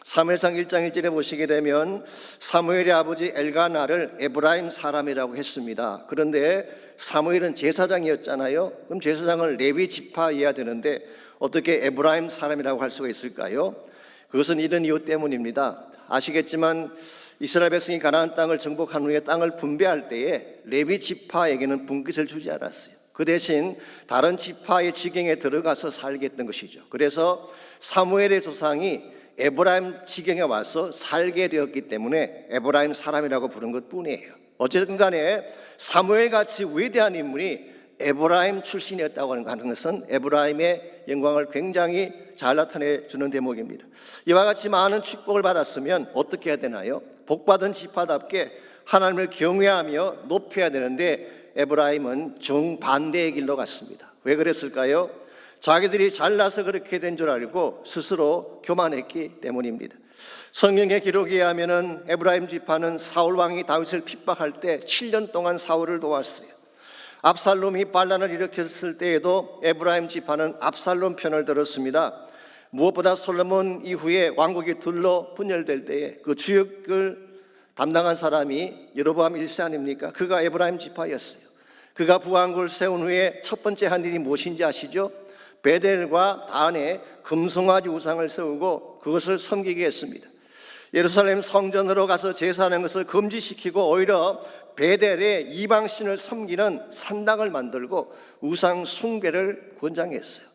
사무엘상 1장 1절에 보시게 되면 사무엘의 아버지 엘가나를 에브라임 사람이라고 했습니다. 그런데 사무엘은 제사장이었잖아요. 그럼 제사장을 레위 지파여야 되는데 어떻게 에브라임 사람이라고 할 수가 있을까요? 그것은 이런 이유 때문입니다. 아시겠지만 이스라엘 백성이 가나안 땅을 정복한 후에 땅을 분배할 때에 레위 지파에게는 분깃을 주지 않았어요. 그 대신 다른 지파의 지경에 들어가서 살겠던 것이죠. 그래서 사무엘의 조상이 에브라임 지경에 와서 살게 되었기 때문에 에브라임 사람이라고 부른 것뿐이에요. 어쨌든 간에 사무엘같이 위대한 인물이 에브라임 출신이었다고 하는 것은 에브라임의 영광을 굉장히 잘 나타내 주는 대목입니다. 이와 같이 많은 축복을 받았으면 어떻게 해야 되나요? 복받은 지파답게 하나님을 경외하며 높여야 되는데 에브라임은 정반대의 길로 갔습니다. 왜 그랬을까요? 자기들이 잘나서 그렇게 된 줄 알고 스스로 교만했기 때문입니다. 성경의 기록에 의하면 에브라임 지파는 사울 왕이 다윗을 핍박할 때 7년 동안 사울을 도왔어요. 압살롬이 반란을 일으켰을 때에도 에브라임 지파는 압살롬 편을 들었습니다. 무엇보다 솔로몬 이후에 왕국이 둘로 분열될 때에 그 주역을 담당한 사람이 여로보암 1세 아닙니까? 그가 에브라임 지파였어요. 그가 부왕국을 세운 후에 첫 번째 한 일이 무엇인지 아시죠? 베델과 단에 금송아지 우상을 세우고 그것을 섬기게 했습니다. 예루살렘 성전으로 가서 제사하는 것을 금지시키고 오히려 베델에 이방신을 섬기는 산당을 만들고 우상 숭배를 권장했어요.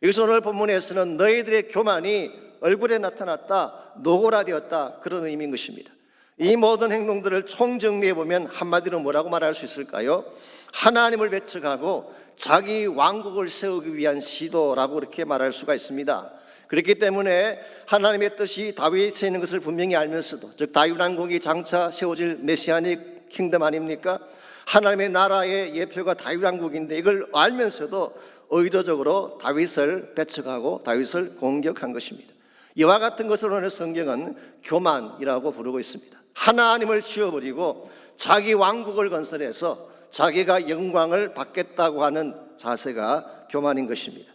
여기서 오늘 본문에서는 너희들의 교만이 얼굴에 나타났다, 노골화되었다, 그런 의미인 것입니다. 이 모든 행동들을 총정리해 보면 한마디로 뭐라고 말할 수 있을까요? 하나님을 배척하고 자기 왕국을 세우기 위한 시도라고 그렇게 말할 수가 있습니다. 그렇기 때문에 하나님의 뜻이 다윗에 있는 것을 분명히 알면서도, 즉 다윗 왕국이 장차 세워질 메시아닉 킹덤 아닙니까? 하나님의 나라의 예표가 다윗 왕국인데 이걸 알면서도 의도적으로 다윗을 배척하고 다윗을 공격한 것입니다. 이와 같은 것을 오늘 성경은 교만이라고 부르고 있습니다. 하나님을 지워버리고 자기 왕국을 건설해서 자기가 영광을 받겠다고 하는 자세가 교만인 것입니다.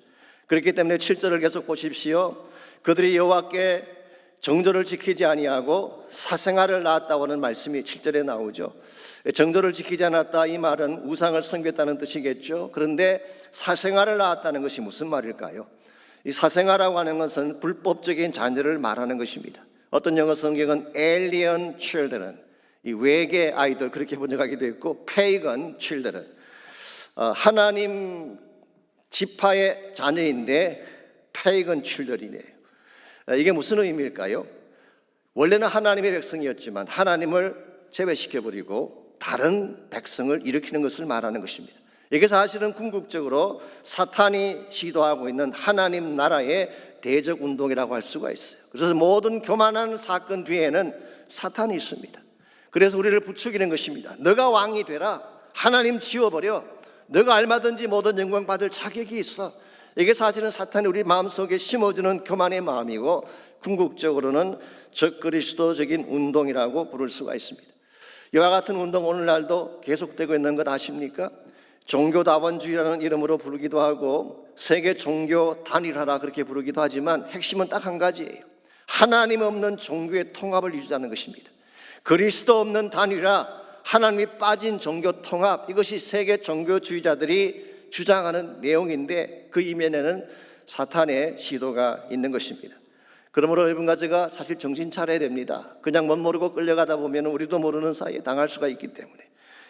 그렇기 때문에 7절을 계속 보십시오. 그들이 여호와께 정절을 지키지 아니하고 사생아를 낳았다고 하는 말씀이 7절에 나오죠. 정절을 지키지 않았다, 이 말은 우상을 섬겼다는 뜻이겠죠. 그런데 사생아를 낳았다는 것이 무슨 말일까요? 이 사생아라고 하는 것은 불법적인 자녀를 말하는 것입니다. 어떤 영어 성경은 alien children, 이 외계 아이들 그렇게 번역하기도 했고 pagan children, 하나님 지파의 자녀인데 pagan children이네요. 이게 무슨 의미일까요? 원래는 하나님의 백성이었지만 하나님을 제외시켜버리고 다른 백성을 일으키는 것을 말하는 것입니다. 이게 사실은 궁극적으로 사탄이 시도하고 있는 하나님 나라의 대적 운동이라고 할 수가 있어요. 그래서 모든 교만한 사건 뒤에는 사탄이 있습니다. 그래서 우리를 부추기는 것입니다. 너가 왕이 되라, 하나님 지워버려, 너가 얼마든지 모든 영광 받을 자격이 있어. 이게 사실은 사탄이 우리 마음속에 심어주는 교만의 마음이고 궁극적으로는 적그리스도적인 운동이라고 부를 수가 있습니다. 이와 같은 운동 오늘날도 계속되고 있는 것 아십니까? 종교다원주의라는 이름으로 부르기도 하고 세계 종교 단일화라 그렇게 부르기도 하지만 핵심은 딱 한 가지예요. 하나님 없는 종교의 통합을 유지하는 것입니다. 그리스도 없는 단일화, 하나님이 빠진 종교 통합, 이것이 세계 종교주의자들이 주장하는 내용인데 그 이면에는 사탄의 시도가 있는 것입니다. 그러므로 여러분과 제가 사실 정신 차려야 됩니다. 그냥 못 모르고 끌려가다 보면 우리도 모르는 사이에 당할 수가 있기 때문에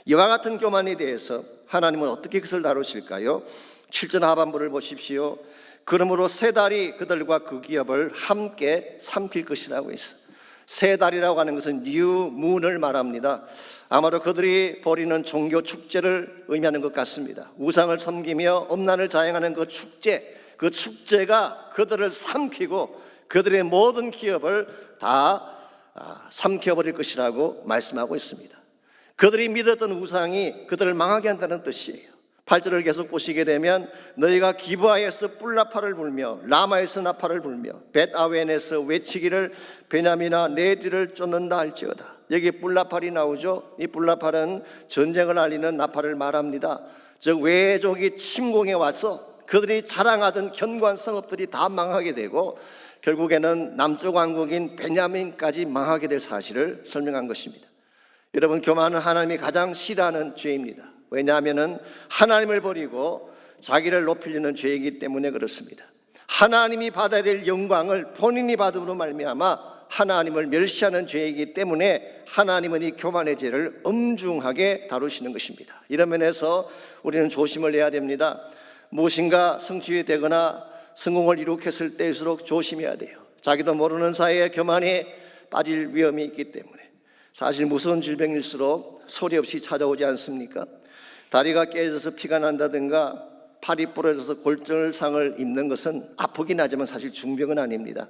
이와 같은 교만에 대해서 하나님은 어떻게 그것을 다루실까요? 7절 하반부를 보십시오. 그러므로 세 달이 그들과 그 기업을 함께 삼킬 것이라고 했어. 세 달이라고 하는 것은 뉴 문을 말합니다. 아마도 그들이 벌이는 종교 축제를 의미하는 것 같습니다. 우상을 섬기며 엄난을 자행하는 그 축제가 그들을 삼키고 그들의 모든 기업을 다 삼켜버릴 것이라고 말씀하고 있습니다. 그들이 믿었던 우상이 그들을 망하게 한다는 뜻이에요. 8절을 계속 보시게 되면 너희가 기브아에서 뿔나파를 불며 라마에서 나파를 불며 벳아웬에서 외치기를 베냐민아 내 뒤를 쫓는다 할지어다. 여기 뿔나팔이 나오죠. 이 뿔나팔은 전쟁을 알리는 나팔을 말합니다. 즉 외족이 침공해 와서 그들이 자랑하던 견고한 성읍들이 다 망하게 되고 결국에는 남쪽 왕국인 베냐민까지 망하게 될 사실을 설명한 것입니다. 여러분, 교만은 하나님이 가장 싫어하는 죄입니다. 왜냐하면 하나님을 버리고 자기를 높이려는 죄이기 때문에 그렇습니다. 하나님이 받아야 될 영광을 본인이 받음으로 말미암아 하나님을 멸시하는 죄이기 때문에 하나님은 이 교만의 죄를 엄중하게 다루시는 것입니다. 이런 면에서 우리는 조심을 해야 됩니다. 무엇인가 성취가 되거나 성공을 이룩했을 때일수록 조심해야 돼요. 자기도 모르는 사이에 교만에 빠질 위험이 있기 때문에. 사실 무서운 질병일수록 소리 없이 찾아오지 않습니까? 다리가 깨져서 피가 난다든가 팔이 부러져서 골절상을 입는 것은 아프긴 하지만 사실 중병은 아닙니다.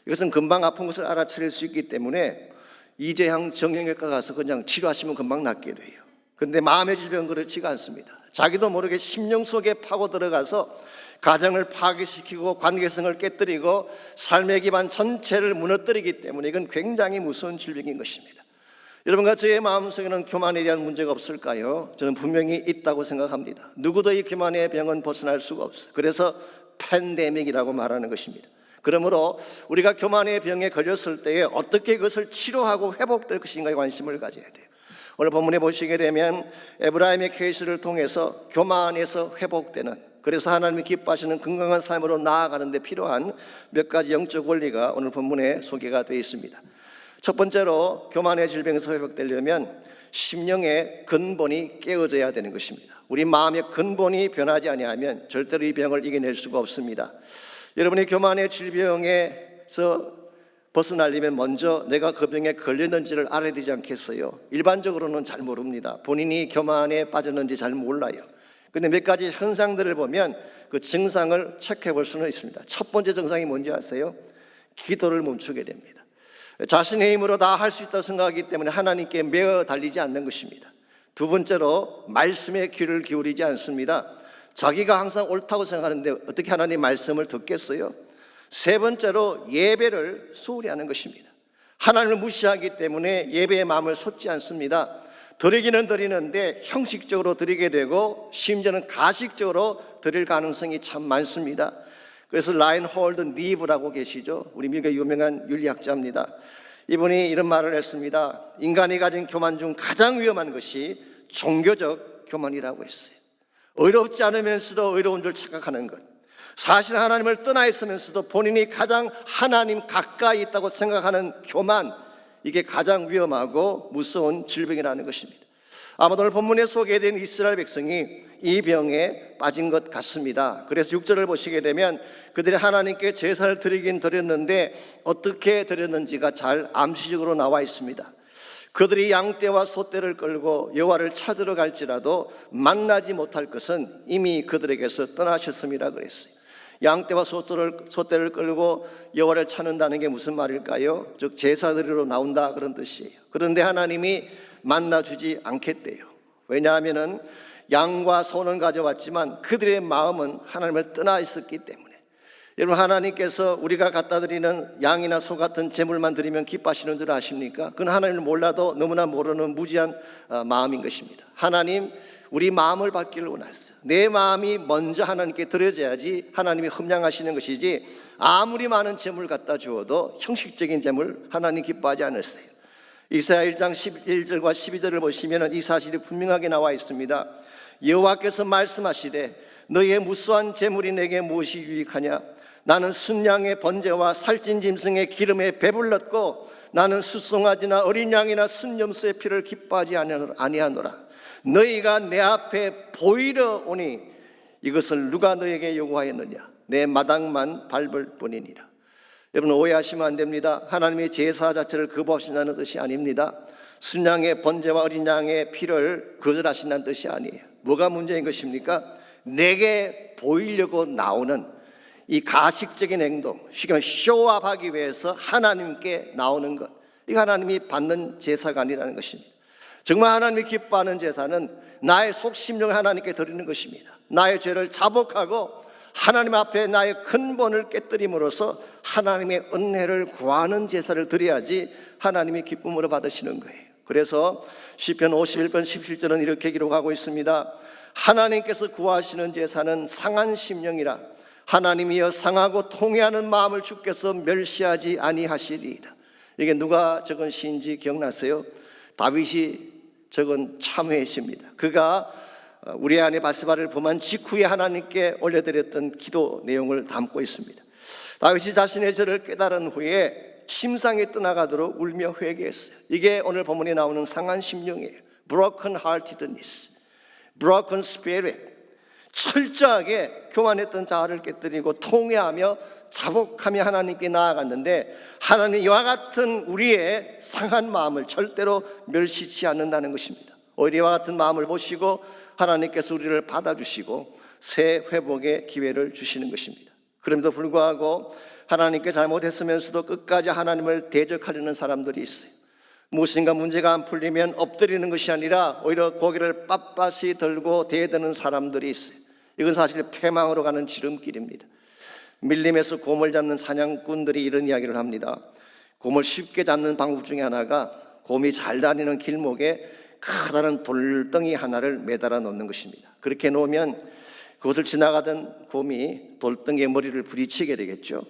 이것은 금방 아픈 것을 알아차릴 수 있기 때문에 이재향 정형외과 가서 그냥 치료하시면 금방 낫게 돼요. 그런데 마음의 질병은 그렇지가 않습니다. 자기도 모르게 심령 속에 파고 들어가서 가정을 파괴시키고 관계성을 깨뜨리고 삶의 기반 전체를 무너뜨리기 때문에 이건 굉장히 무서운 질병인 것입니다. 여러분과 저의 마음속에는 교만에 대한 문제가 없을까요? 저는 분명히 있다고 생각합니다. 누구도 이 교만의 병은 벗어날 수가 없어요. 그래서 팬데믹이라고 말하는 것입니다. 그러므로 우리가 교만의 병에 걸렸을 때에 어떻게 그것을 치료하고 회복될 것인가에 관심을 가져야 돼요. 오늘 본문에 보시게 되면 에브라임의 케이스를 통해서 교만에서 회복되는, 그래서 하나님이 기뻐하시는 건강한 삶으로 나아가는 데 필요한 몇 가지 영적 원리가 오늘 본문에 소개가 되어 있습니다. 첫 번째로 교만의 질병에서 회복되려면 심령의 근본이 깨어져야 되는 것입니다. 우리 마음의 근본이 변하지 아니하면 절대로 이 병을 이겨낼 수가 없습니다. 여러분이 교만의 질병에서 벗어나려면 먼저 내가 그 병에 걸렸는지를 알아야 되지 않겠어요? 일반적으로는 잘 모릅니다. 본인이 교만에 빠졌는지 잘 몰라요. 근데 몇 가지 현상들을 보면 그 증상을 체크해 볼 수는 있습니다. 첫 번째 증상이 뭔지 아세요? 기도를 멈추게 됩니다. 자신의 힘으로 다 할 수 있다고 생각하기 때문에 하나님께 매어 달리지 않는 것입니다. 두 번째로 말씀에 귀를 기울이지 않습니다. 자기가 항상 옳다고 생각하는데 어떻게 하나님 말씀을 듣겠어요? 세 번째로 예배를 소홀히 하는 것입니다. 하나님을 무시하기 때문에 예배의 마음을 쏟지 않습니다. 드리기는 드리는데 형식적으로 드리게 되고 심지어는 가식적으로 드릴 가능성이 참 많습니다. 그래서 라인홀드 니브라고 계시죠. 우리 미국의 유명한 윤리학자입니다. 이분이 이런 말을 했습니다. 인간이 가진 교만 중 가장 위험한 것이 종교적 교만이라고 했어요. 의롭지 않으면서도 의로운 줄 착각하는 것, 사실 하나님을 떠나 있으면서도 본인이 가장 하나님 가까이 있다고 생각하는 교만, 이게 가장 위험하고 무서운 질병이라는 것입니다. 아마도 오늘 본문에 소개된 이스라엘 백성이 이 병에 빠진 것 같습니다. 그래서 6절을 보시게 되면 그들이 하나님께 제사를 드리긴 드렸는데 어떻게 드렸는지가 잘 암시적으로 나와 있습니다. 그들이 양떼와 소떼를 끌고 여호와를 찾으러 갈지라도 만나지 못할 것은 이미 그들에게서 떠나셨음이라 그랬어요. 양떼와 소떼를 끌고 여호와를 찾는다는 게 무슨 말일까요? 즉 제사 드리러 나온다 그런 뜻이에요. 그런데 하나님이 만나주지 않겠대요. 왜냐하면은 양과 소는 가져왔지만 그들의 마음은 하나님을 떠나 있었기 때문에. 여러분, 하나님께서 우리가 갖다 드리는 양이나 소 같은 제물만 드리면 기뻐하시는 줄 아십니까? 그건 하나님을 몰라도 너무나 모르는 무지한 마음인 것입니다. 하나님, 우리 마음을 받기를 원하셨어요. 내 마음이 먼저 하나님께 드려져야지 하나님이 흠양하시는 것이지, 아무리 많은 제물 갖다 주어도 형식적인 제물 하나님 기뻐하지 않으세요. 이사야 1장 11절과 12절을 보시면 이 사실이 분명하게 나와 있습니다. 여호와께서 말씀하시되 너희의 무수한 제물이 내게 무엇이 유익하냐? 나는 순양의 번제와 살찐 짐승의 기름에 배불렀고 나는 수송아지나 어린 양이나 순염소의 피를 기뻐하지 아니하노라. 너희가 내 앞에 보이러 오니 이것을 누가 너에게 요구하였느냐? 내 마당만 밟을 뿐이니라. 여러분, 오해하시면 안 됩니다. 하나님의 제사 자체를 거부하신다는 뜻이 아닙니다. 순양의 번제와 어린 양의 피를 거절하신다는 뜻이 아니에요. 뭐가 문제인 것입니까? 내게 보이려고 나오는 이 가식적인 행동, 쉽게 말하면 쇼업하기 위해서 하나님께 나오는 것, 이거 하나님이 받는 제사가 아니라는 것입니다. 정말 하나님이 기뻐하는 제사는 나의 속심령을 하나님께 드리는 것입니다. 나의 죄를 자복하고 하나님 앞에 나의 근본을 깨뜨림으로써 하나님의 은혜를 구하는 제사를 드려야지 하나님이 기쁨으로 받으시는 거예요. 그래서 시편 51편 17절은 이렇게 기록하고 있습니다. 하나님께서 구하시는 제사는 상한 심령이라 하나님이여 상하고 통회하는 마음을 주께서 멸시하지 아니하시리이다. 이게 누가 적은 시인지 기억나세요? 다윗이 적은 참회의 시입니다. 그가 우리 아내 바세바를 범한 직후에 하나님께 올려드렸던 기도 내용을 담고 있습니다. 다윗이 자신의 죄를 깨달은 후에 침상에 떠나가도록 울며 회개했어요. 이게 오늘 본문에 나오는 상한 심령이에요. Broken heartedness, broken spirit. 철저하게 교만했던 자아를 깨뜨리고 통회하며 자복하며 하나님께 나아갔는데, 하나님 이와 같은 우리의 상한 마음을 절대로 멸시치 않는다는 것입니다. 오히려 이와 같은 마음을 보시고 하나님께서 우리를 받아주시고 새 회복의 기회를 주시는 것입니다. 그럼에도 불구하고 하나님께 잘못했으면서도 끝까지 하나님을 대적하려는 사람들이 있어요. 무엇인가 문제가 안 풀리면 엎드리는 것이 아니라 오히려 고개를 빳빳이 들고 대드는 사람들이 있어요. 이건 사실 패망으로 가는 지름길입니다. 밀림에서 곰을 잡는 사냥꾼들이 이런 이야기를 합니다. 곰을 쉽게 잡는 방법 중에 하나가 곰이 잘 다니는 길목에 커다란 돌덩이 하나를 매달아 놓는 것입니다. 그렇게 놓으면 그것을 지나가던 곰이 돌덩이에 머리를 부딪히게 되겠죠.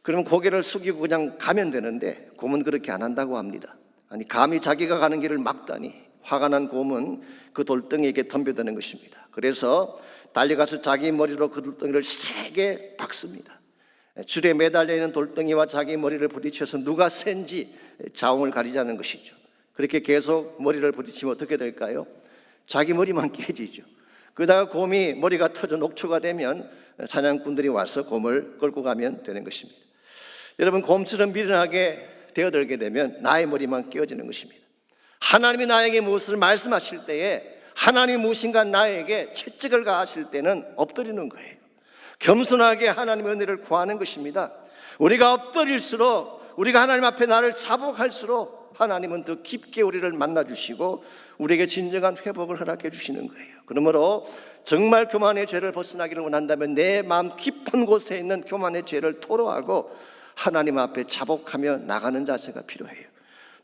그러면 고개를 숙이고 그냥 가면 되는데 곰은 그렇게 안 한다고 합니다. 아니, 감히 자기가 가는 길을 막다니 화가 난 곰은 그 돌덩이에게 덤벼드는 것입니다. 그래서 달려가서 자기 머리로 그 돌덩이를 세게 박습니다. 줄에 매달려 있는 돌덩이와 자기 머리를 부딪혀서 누가 센지 자웅을 가리자는 것이죠. 그렇게 계속 머리를 부딪히면 어떻게 될까요? 자기 머리만 깨지죠. 그러다가 곰이 머리가 터져 녹초가 되면 사냥꾼들이 와서 곰을 끌고 가면 되는 것입니다. 여러분, 곰처럼 미련하게 되어들게 되면 나의 머리만 깨어지는 것입니다. 하나님이 나에게 무엇을 말씀하실 때에, 하나님이 무엇인가 나에게 채찍을 가하실 때는 엎드리는 거예요. 겸손하게 하나님의 은혜를 구하는 것입니다. 우리가 엎드릴수록, 우리가 하나님 앞에 나를 자복할수록 하나님은 더 깊게 우리를 만나주시고 우리에게 진정한 회복을 허락해 주시는 거예요. 그러므로 정말 교만의 죄를 벗어나기를 원한다면 내 마음 깊은 곳에 있는 교만의 죄를 토로하고 하나님 앞에 자복하며 나가는 자세가 필요해요.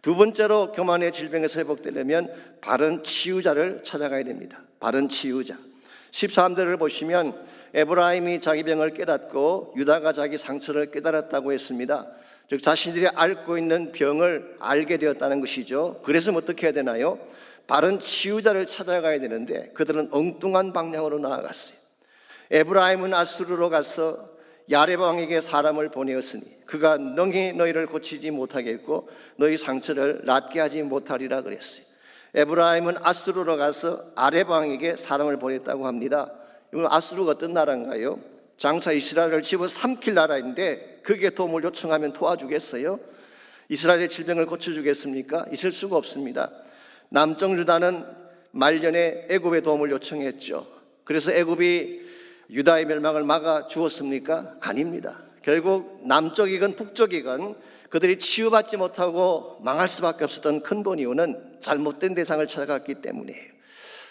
두 번째로 교만의 질병에서 회복되려면 바른 치유자를 찾아가야 됩니다. 바른 치유자. 13절을 보시면 에브라임이 자기 병을 깨닫고 유다가 자기 상처를 깨달았다고 했습니다. 즉 자신들이 앓고 있는 병을 알게 되었다는 것이죠. 그래서 어떻게 해야 되나요? 바른 치유자를 찾아가야 되는데 그들은 엉뚱한 방향으로 나아갔어요. 에브라임은 아수르로 가서 야렙 왕에게 사람을 보내었으니 그가 능히 너희를 고치지 못하겠고 너희 상처를 낫게 하지 못하리라 그랬어요. 에브라임은 아수르로 가서 아렙 왕에게 사람을 보냈다고 합니다. 이건 아수르가 어떤 나라인가요? 장차 이스라엘을 집어삼킬 나라인데 그게 도움을 요청하면 도와주겠어요? 이스라엘의 질병을 고쳐주겠습니까? 있을 수가 없습니다. 남쪽 유다는 말년에 애굽의 도움을 요청했죠. 그래서 애굽이 유다의 멸망을 막아 주었습니까? 아닙니다. 결국 남쪽이건 북쪽이건 그들이 치유받지 못하고 망할 수밖에 없었던 근본 이유는 잘못된 대상을 찾아갔기 때문이에요.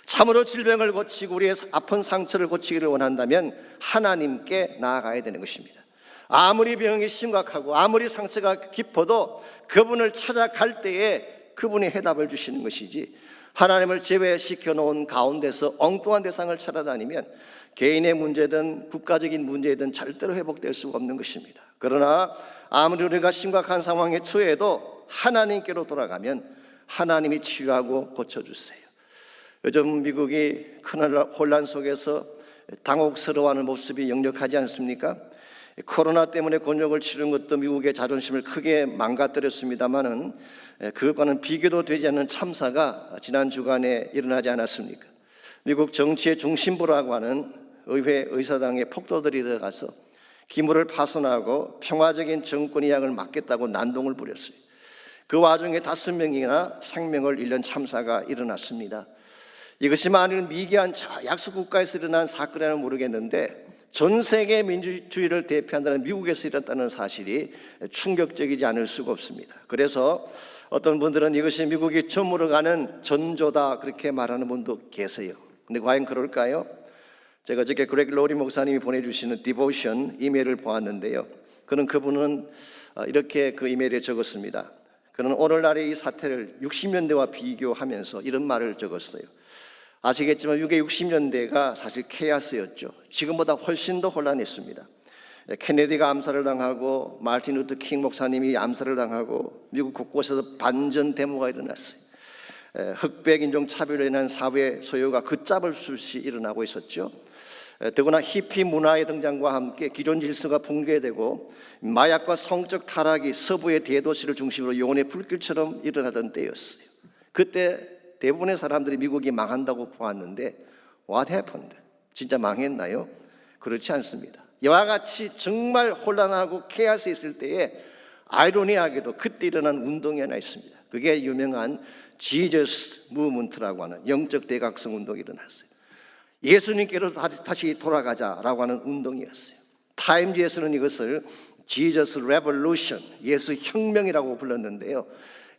참으로 질병을 고치고 우리의 아픈 상처를 고치기를 원한다면 하나님께 나아가야 되는 것입니다. 아무리 병이 심각하고 아무리 상처가 깊어도 그분을 찾아갈 때에 그분이 해답을 주시는 것이지, 하나님을 제외시켜 놓은 가운데서 엉뚱한 대상을 찾아다니면 개인의 문제든 국가적인 문제든 절대로 회복될 수가 없는 것입니다. 그러나 아무리 우리가 심각한 상황에 처해도 하나님께로 돌아가면 하나님이 치유하고 고쳐주세요. 요즘 미국이 큰 혼란 속에서 당혹스러워하는 모습이 역력하지 않습니까? 코로나 때문에 곤욕을 치른 것도 미국의 자존심을 크게 망가뜨렸습니다마는 그것과는 비교도 되지 않는 참사가 지난 주간에 일어나지 않았습니까? 미국 정치의 중심부라고 하는 의회 의사당의 폭도들이 들어가서 기물을 파손하고 평화적인 정권 이양을 막겠다고 난동을 부렸어요. 그 와중에 5명이나 생명을 잃는 참사가 일어났습니다. 이것이 만일 미개한 약소 국가에서 일어난 사건이라면 모르겠는데 전 세계 민주주의를 대표한다는 미국에서 일어났다는 사실이 충격적이지 않을 수가 없습니다. 그래서 어떤 분들은 이것이 미국이 저물어 가는 전조다 그렇게 말하는 분도 계세요. 근데 과연 그럴까요? 제가 어저께 그렉 로리 목사님이 보내주시는 디보션 이메일을 보았는데요. 그분은 이렇게 그 이메일에 적었습니다. 그는 오늘날의 이 사태를 60년대와 비교하면서 이런 말을 적었어요. 아시겠지만 60년대가 사실 케이아스였죠. 지금보다 훨씬 더 혼란했습니다. 케네디가 암살을 당하고 마틴 루터 킹 목사님이 암살을 당하고 미국 곳곳에서 반전 데모가 일어났어요. 흑백 인종 차별로 인한 사회 소요가 걷잡을 수 없이 일어나고 있었죠. 더구나 히피 문화의 등장과 함께 기존 질서가 붕괴되고 마약과 성적 타락이 서부의 대도시를 중심으로 영혼의 불길처럼 일어나던 때였어요. 그때 대부분의 사람들이 미국이 망한다고 보았는데 what happened? 진짜 망했나요? 그렇지 않습니다. 이와 같이 정말 혼란하고 케이오스 있을 때에 아이러니하게도 그때 일어난 운동이 하나 있습니다. 그게 유명한 지저스 무브먼트라고 하는 영적 대각성 운동이 일어났어요. 예수님께로 다시 돌아가자라고 하는 운동이었어요. 타임지에서는 이것을 지저스 레볼루션, 예수 혁명이라고 불렀는데요.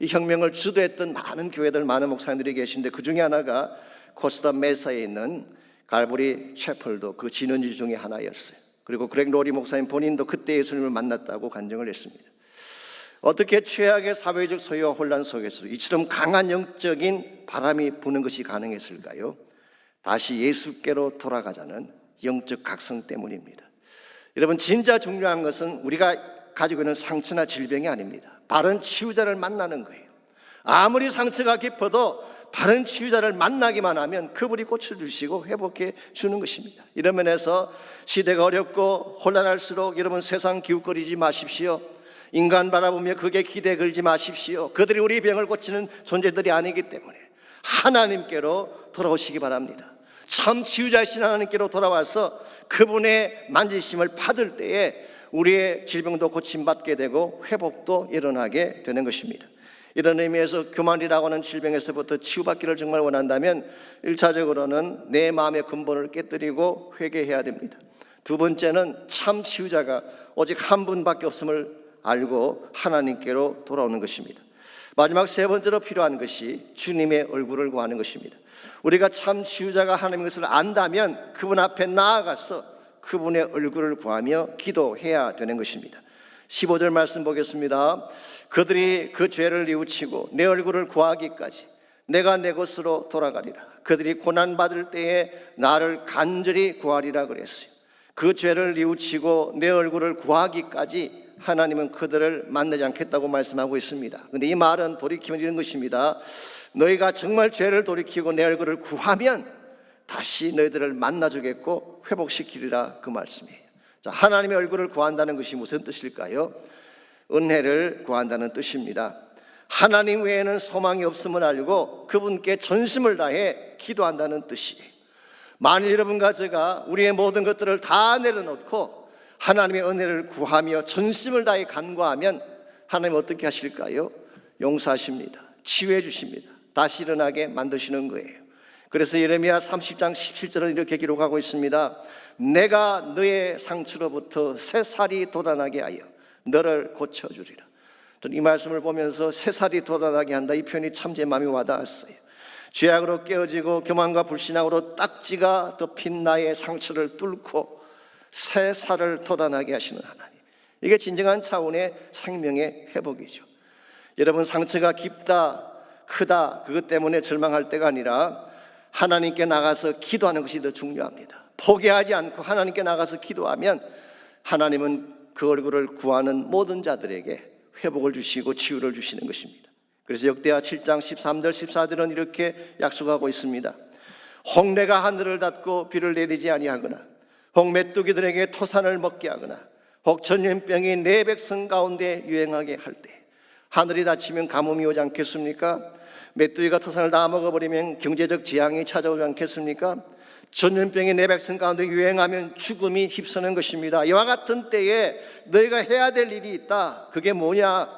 이 혁명을 주도했던 많은 교회들, 많은 목사님들이 계신데 그 중에 하나가 코스타 메사에 있는 갈보리 채플도 그 진원지 중에 하나였어요. 그리고 그렉 로리 목사님 본인도 그때 예수님을 만났다고 간증을 했습니다. 어떻게 최악의 사회적 소유와 혼란 속에서 이처럼 강한 영적인 바람이 부는 것이 가능했을까요? 다시 예수께로 돌아가자는 영적 각성 때문입니다. 여러분, 진짜 중요한 것은 우리가 가지고 있는 상처나 질병이 아닙니다. 바른 치유자를 만나는 거예요. 아무리 상처가 깊어도 바른 치유자를 만나기만 하면 그분이 고쳐주시고 회복해 주는 것입니다. 이런 면에서 시대가 어렵고 혼란할수록 여러분 세상 기웃거리지 마십시오. 인간 바라보며 그게 기대 걸지 마십시오. 그들이 우리 병을 고치는 존재들이 아니기 때문에 하나님께로 돌아오시기 바랍니다. 참 치유자이신 하나님께로 돌아와서 그분의 만지심을 받을 때에 우리의 질병도 고침받게 되고 회복도 일어나게 되는 것입니다. 이런 의미에서 교만이라고 하는 질병에서부터 치유받기를 정말 원한다면 1차적으로는 내 마음의 근본을 깨뜨리고 회개해야 됩니다. 두 번째는 참 치유자가 오직 한 분밖에 없음을 알고 하나님께로 돌아오는 것입니다. 마지막 세 번째로 필요한 것이 주님의 얼굴을 구하는 것입니다. 우리가 참 치유자가 하나님인 것을 안다면 그분 앞에 나아가서 그분의 얼굴을 구하며 기도해야 되는 것입니다. 15절 말씀 보겠습니다. 그들이 그 죄를 뉘우치고 내 얼굴을 구하기까지 내가 내 곳으로 돌아가리라. 그들이 고난받을 때에 나를 간절히 구하리라 그랬어요. 그 죄를 뉘우치고 내 얼굴을 구하기까지 하나님은 그들을 만나지 않겠다고 말씀하고 있습니다. 그런데 이 말은 돌이키면 이런 것입니다. 너희가 정말 죄를 돌이키고 내 얼굴을 구하면 다시 너희들을 만나주겠고 회복시키리라, 그 말씀이에요. 자, 하나님의 얼굴을 구한다는 것이 무슨 뜻일까요? 은혜를 구한다는 뜻입니다. 하나님 외에는 소망이 없음을 알고 그분께 전심을 다해 기도한다는 뜻이에요. 만일 여러분과 제가 우리의 모든 것들을 다 내려놓고 하나님의 은혜를 구하며 전심을 다해 간구하면 하나님 어떻게 하실까요? 용서하십니다. 치유해 주십니다. 다시 일어나게 만드시는 거예요. 그래서 예레미야 30장 17절은 이렇게 기록하고 있습니다. 내가 너의 상처로부터 새살이 돋아나게 하여 너를 고쳐주리라. 저는 이 말씀을 보면서 새살이 돋아나게 한다, 이 표현이 참 제 마음에 와닿았어요. 죄악으로 깨어지고 교만과 불신앙으로 딱지가 덮인 나의 상처를 뚫고 새살을 돋아나게 하시는 하나님, 이게 진정한 차원의 생명의 회복이죠. 여러분, 상처가 깊다 크다 그것 때문에 절망할 때가 아니라 하나님께 나가서 기도하는 것이 더 중요합니다. 포기하지 않고 하나님께 나가서 기도하면 하나님은 그 얼굴을 구하는 모든 자들에게 회복을 주시고 치유를 주시는 것입니다. 그래서 역대하 7장 13절 14절은 이렇게 약속하고 있습니다. 홍내가 하늘을 닫고 비를 내리지 아니하거나 혹 메뚜기들에게 토산을 먹게 하거나 혹 전염병이 내 백성 가운데 유행하게 할 때 하늘이 닫히면 가뭄이 오지 않겠습니까? 메뚜기가 토산을 다 먹어버리면 경제적 재앙이 찾아오지 않겠습니까? 전염병이 내 백성 가운데 유행하면 죽음이 휩쓰는 것입니다. 이와 같은 때에 너희가 해야 될 일이 있다. 그게 뭐냐?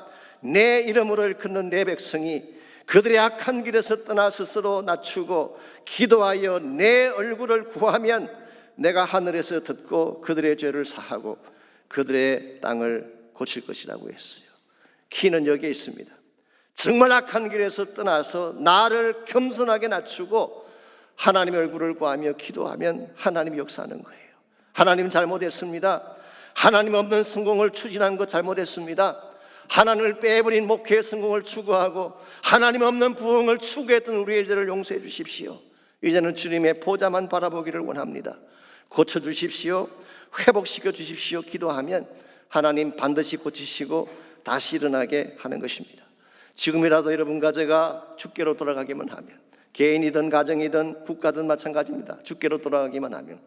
내 이름으로 일컫는 내 백성이 그들의 악한 길에서 떠나 스스로 낮추고 기도하여 내 얼굴을 구하면 내가 하늘에서 듣고 그들의 죄를 사하고 그들의 땅을 고칠 것이라고 했어요. 키는 여기에 있습니다. 정말 악한 길에서 떠나서 나를 겸손하게 낮추고 하나님의 얼굴을 구하며 기도하면 하나님이 역사하는 거예요. 하나님 잘못했습니다. 하나님 없는 성공을 추진한 것 잘못했습니다. 하나님을 빼버린 목회의 성공을 추구하고 하나님 없는 부흥을 추구했던 우리의 죄를 용서해 주십시오. 이제는 주님의 보좌만 바라보기를 원합니다. 고쳐주십시오. 회복시켜 주십시오. 기도하면 하나님 반드시 고치시고 다시 일어나게 하는 것입니다. 지금이라도 여러분과 제가 주께로 돌아가기만 하면, 개인이든 가정이든 국가든 마찬가지입니다. 주께로 돌아가기만 하면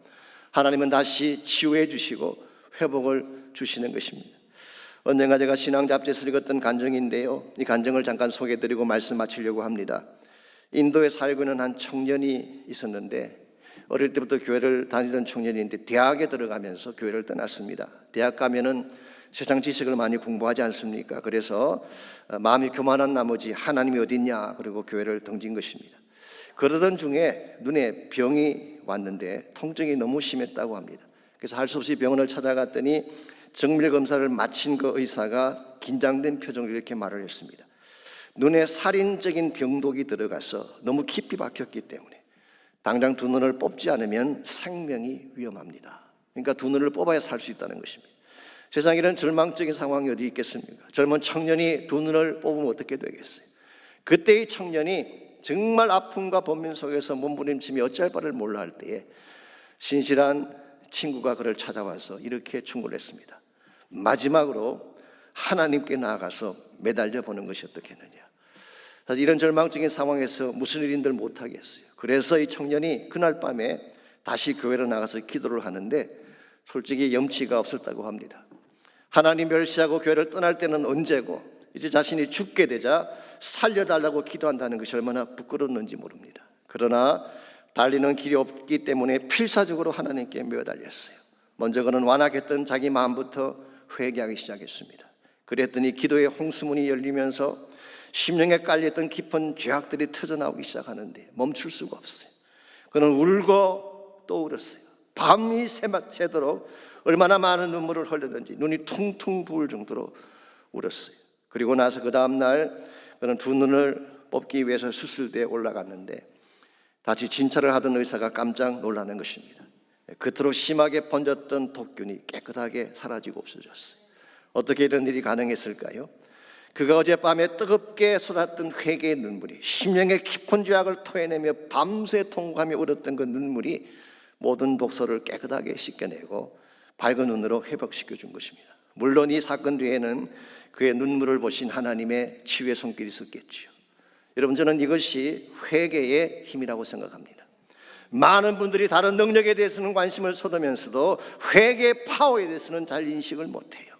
하나님은 다시 치유해 주시고 회복을 주시는 것입니다. 언젠가 제가 신앙 잡지에서 읽었던 간증인데요, 이 간증을 잠깐 소개해드리고 말씀 마치려고 합니다. 인도에 살고 있는 한 청년이 있었는데, 어릴 때부터 교회를 다니던 청년인데 대학에 들어가면서 교회를 떠났습니다. 대학 가면은 세상 지식을 많이 공부하지 않습니까? 그래서 마음이 교만한 나머지 하나님이 어딨냐 그리고 교회를 등진 것입니다. 그러던 중에 눈에 병이 왔는데 통증이 너무 심했다고 합니다. 그래서 할 수 없이 병원을 찾아갔더니 정밀 검사를 마친 그 의사가 긴장된 표정으로 이렇게 말을 했습니다. 눈에 살인적인 병독이 들어가서 너무 깊이 박혔기 때문에 당장 두 눈을 뽑지 않으면 생명이 위험합니다. 그러니까 두 눈을 뽑아야 살 수 있다는 것입니다. 세상에 이런 절망적인 상황이 어디 있겠습니까? 젊은 청년이 두 눈을 뽑으면 어떻게 되겠어요? 그때 이 청년이 정말 아픔과 번민 속에서 몸부림치며 어찌할 바를 몰라 할 때에 신실한 친구가 그를 찾아와서 이렇게 충고를 했습니다. 마지막으로 하나님께 나아가서 매달려 보는 것이 어떻겠느냐. 사실 이런 절망적인 상황에서 무슨 일인들 못하겠어요. 그래서 이 청년이 그날 밤에 다시 교회로 나가서 기도를 하는데 솔직히 염치가 없었다고 합니다. 하나님 멸시하고 교회를 떠날 때는 언제고 이제 자신이 죽게 되자 살려달라고 기도한다는 것이 얼마나 부끄러웠는지 모릅니다. 그러나 달리는 길이 없기 때문에 필사적으로 하나님께 매달렸어요. 먼저 그는 완악했던 자기 마음부터 회개하기 시작했습니다. 그랬더니 기도의 홍수문이 열리면서 심령에 깔렸던 깊은 죄악들이 터져나오기 시작하는데 멈출 수가 없어요. 그는 울고 또 울었어요. 밤이 새도록 얼마나 많은 눈물을 흘렸는지 눈이 퉁퉁 부을 정도로 울었어요. 그리고 나서 그 다음날 그는 두 눈을 뽑기 위해서 수술대에 올라갔는데 다시 진찰을 하던 의사가 깜짝 놀라는 것입니다. 그토록 심하게 번졌던 독균이 깨끗하게 사라지고 없어졌어요. 어떻게 이런 일이 가능했을까요? 그가 어젯밤에 뜨겁게 쏟았던 회개의 눈물이, 심령의 깊은 죄악을 토해내며 밤새 통곡하며 울었던 그 눈물이 모든 독소를 깨끗하게 씻겨내고 밝은 눈으로 회복시켜 준 것입니다. 물론 이 사건 뒤에는 그의 눈물을 보신 하나님의 치유의 손길이 있었겠지요. 여러분, 저는 이것이 회개의 힘이라고 생각합니다. 많은 분들이 다른 능력에 대해서는 관심을 쏟으면서도 회개의 파워에 대해서는 잘 인식을 못해요.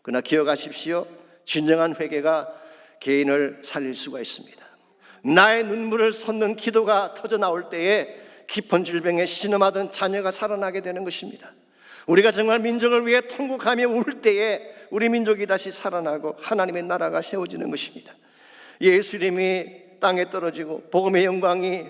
그러나 기억하십시오. 진정한 회개가 개인을 살릴 수가 있습니다. 나의 눈물을 솟는 기도가 터져나올 때에 깊은 질병에 신음하던 자녀가 살아나게 되는 것입니다. 우리가 정말 민족을 위해 통곡하며 울 때에 우리 민족이 다시 살아나고 하나님의 나라가 세워지는 것입니다. 예수님이 땅에 떨어지고 복음의 영광이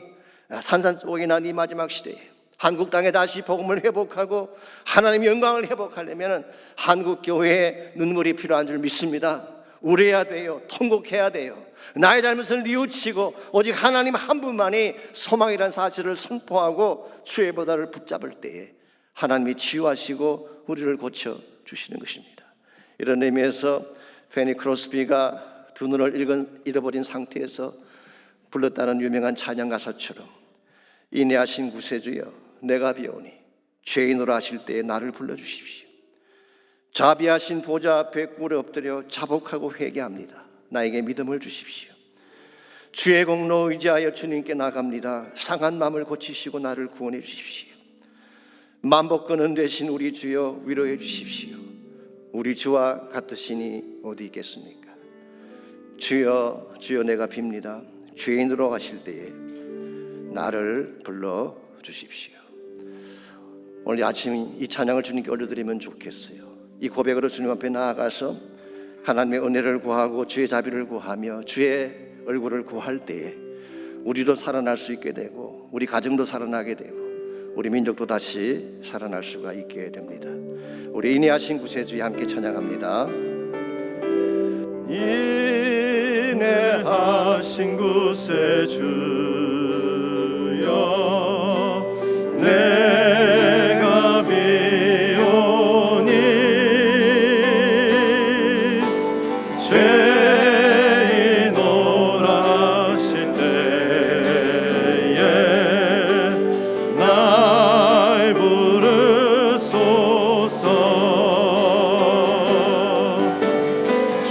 산산조각이 난 이 마지막 시대에 한국 땅에 다시 복음을 회복하고 하나님의 영광을 회복하려면 한국 교회에 눈물이 필요한 줄 믿습니다. 울어야 돼요. 통곡해야 돼요. 나의 잘못을 뉘우치고 오직 하나님 한 분만이 소망이라는 사실을 선포하고 주의 보다를 붙잡을 때에 하나님이 치유하시고 우리를 고쳐주시는 것입니다. 이런 의미에서 페니 크로스비가 두 눈을 잃어버린 상태에서 불렀다는 유명한 찬양 가사처럼 인내하신 구세주여 내가 비오니 죄인으로 하실 때에 나를 불러주십시오. 자비하신 보좌 앞에 꿇어 엎드려 자복하고 회개합니다. 나에게 믿음을 주십시오. 주의 공로 의지하여 주님께 나갑니다. 상한 마음을 고치시고 나를 구원해 주십시오. 만복근은 되신 우리 주여 위로해 주십시오. 우리 주와 같으시니 어디 있겠습니까? 주여 주여 내가 빕니다. 죄인으로 하실 때에 나를 불러 주십시오. 오늘 아침 이 찬양을 주님께 올려드리면 좋겠어요. 이 고백으로 주님 앞에 나아가서 하나님의 은혜를 구하고 주의 자비를 구하며 주의 얼굴을 구할 때에 우리도 살아날 수 있게 되고 우리 가정도 살아나게 되고 우리 민족도 다시 살아날 수가 있게 됩니다. 우리 인내하신 구세주에 함께 찬양합니다. 인내하신 구세주여 내가 비오니 죄인으로 하실 때에 날 부르소서.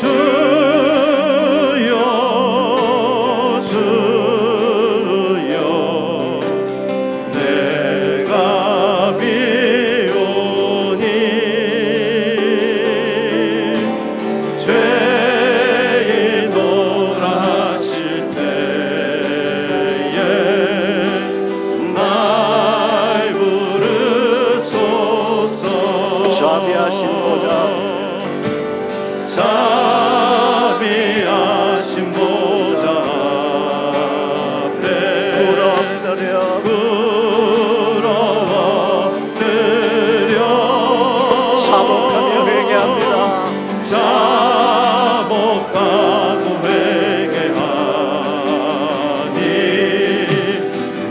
주여 주여 내가 자비하신 보좌 자비하신 보좌 앞에 부럽더려 부러워드려 사목하며 회개합니다. 자복하고 회개하니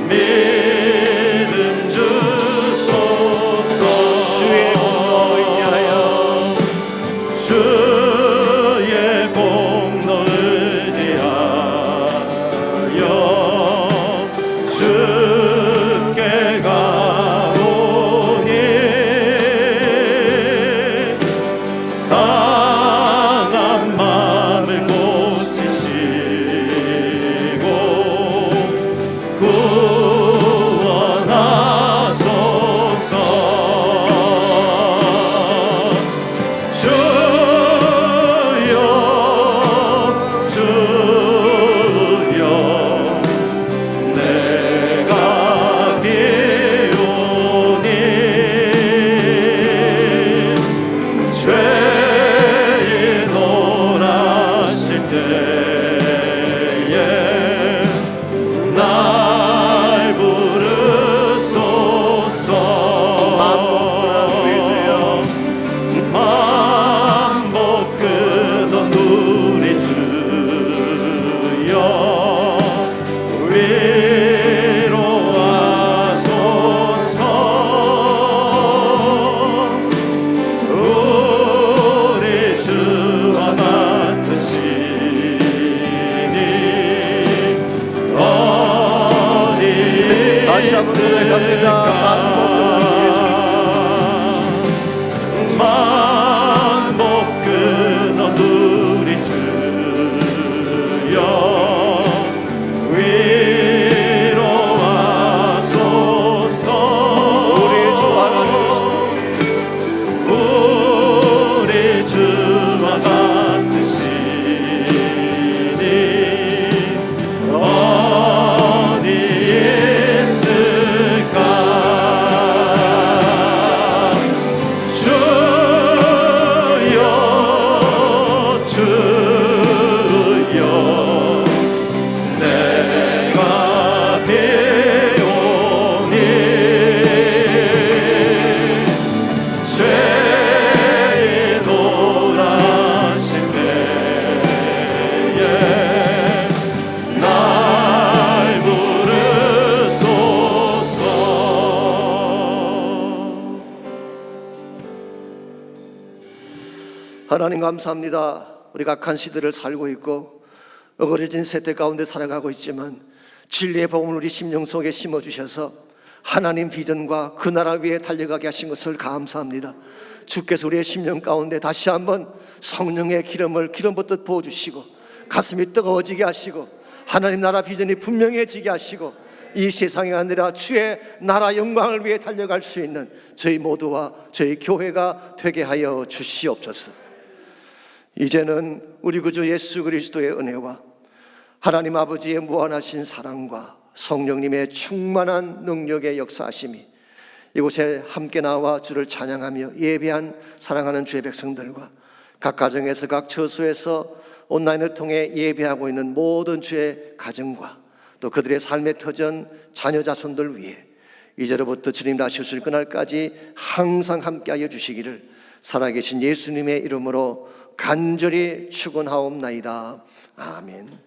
믿음 주소서. 주의 공로 의지하여 주의 공로 의지하여 주께 가오니 상한 마음을 고치시고 구원하소서. 주여 주여 내가 비오니 죄인 노라실 때에 날 부르소서. 만복하는 우리 주여 만복하던 우리 주여 위로하소서. 우리 주와 같으시니 어디 다시 한번 고백합니다. 만복하던 우리 주여 위로하소서. 우리 주와 우리 주와 같으시니 어디 있을까. 주여 주여 내가 비오니 죄인 노라실 때에 날 부르소서. 하나님 감사합니다. 우리 각한 시대를 살고 있고 어그러진 세대 가운데 살아가고 있지만 진리의 복음을 우리 심령 속에 심어주셔서 하나님 비전과 그 나라 위에 달려가게 하신 것을 감사합니다. 주께서 우리의 심령 가운데 다시 한번 성령의 기름 붓듯 부어주시고 가슴이 뜨거워지게 하시고 하나님 나라 비전이 분명해지게 하시고 이 세상이 아니라 주의 나라 영광을 위해 달려갈 수 있는 저희 모두와 저희 교회가 되게 하여 주시옵소서. 이제는 우리 구주 예수 그리스도의 은혜와 하나님 아버지의 무한하신 사랑과 성령님의 충만한 능력의 역사하심이 이곳에 함께 나와 주를 찬양하며 예배한 사랑하는 주의 백성들과 각 가정에서 각 처소에서 온라인을 통해 예배하고 있는 모든 주의 가정과 또 그들의 삶의 터전 자녀 자손들 위해 이제로부터 주님 다시 오실 그날까지 항상 함께하여 주시기를 살아계신 예수님의 이름으로 간절히 축원하옵나이다. 아멘.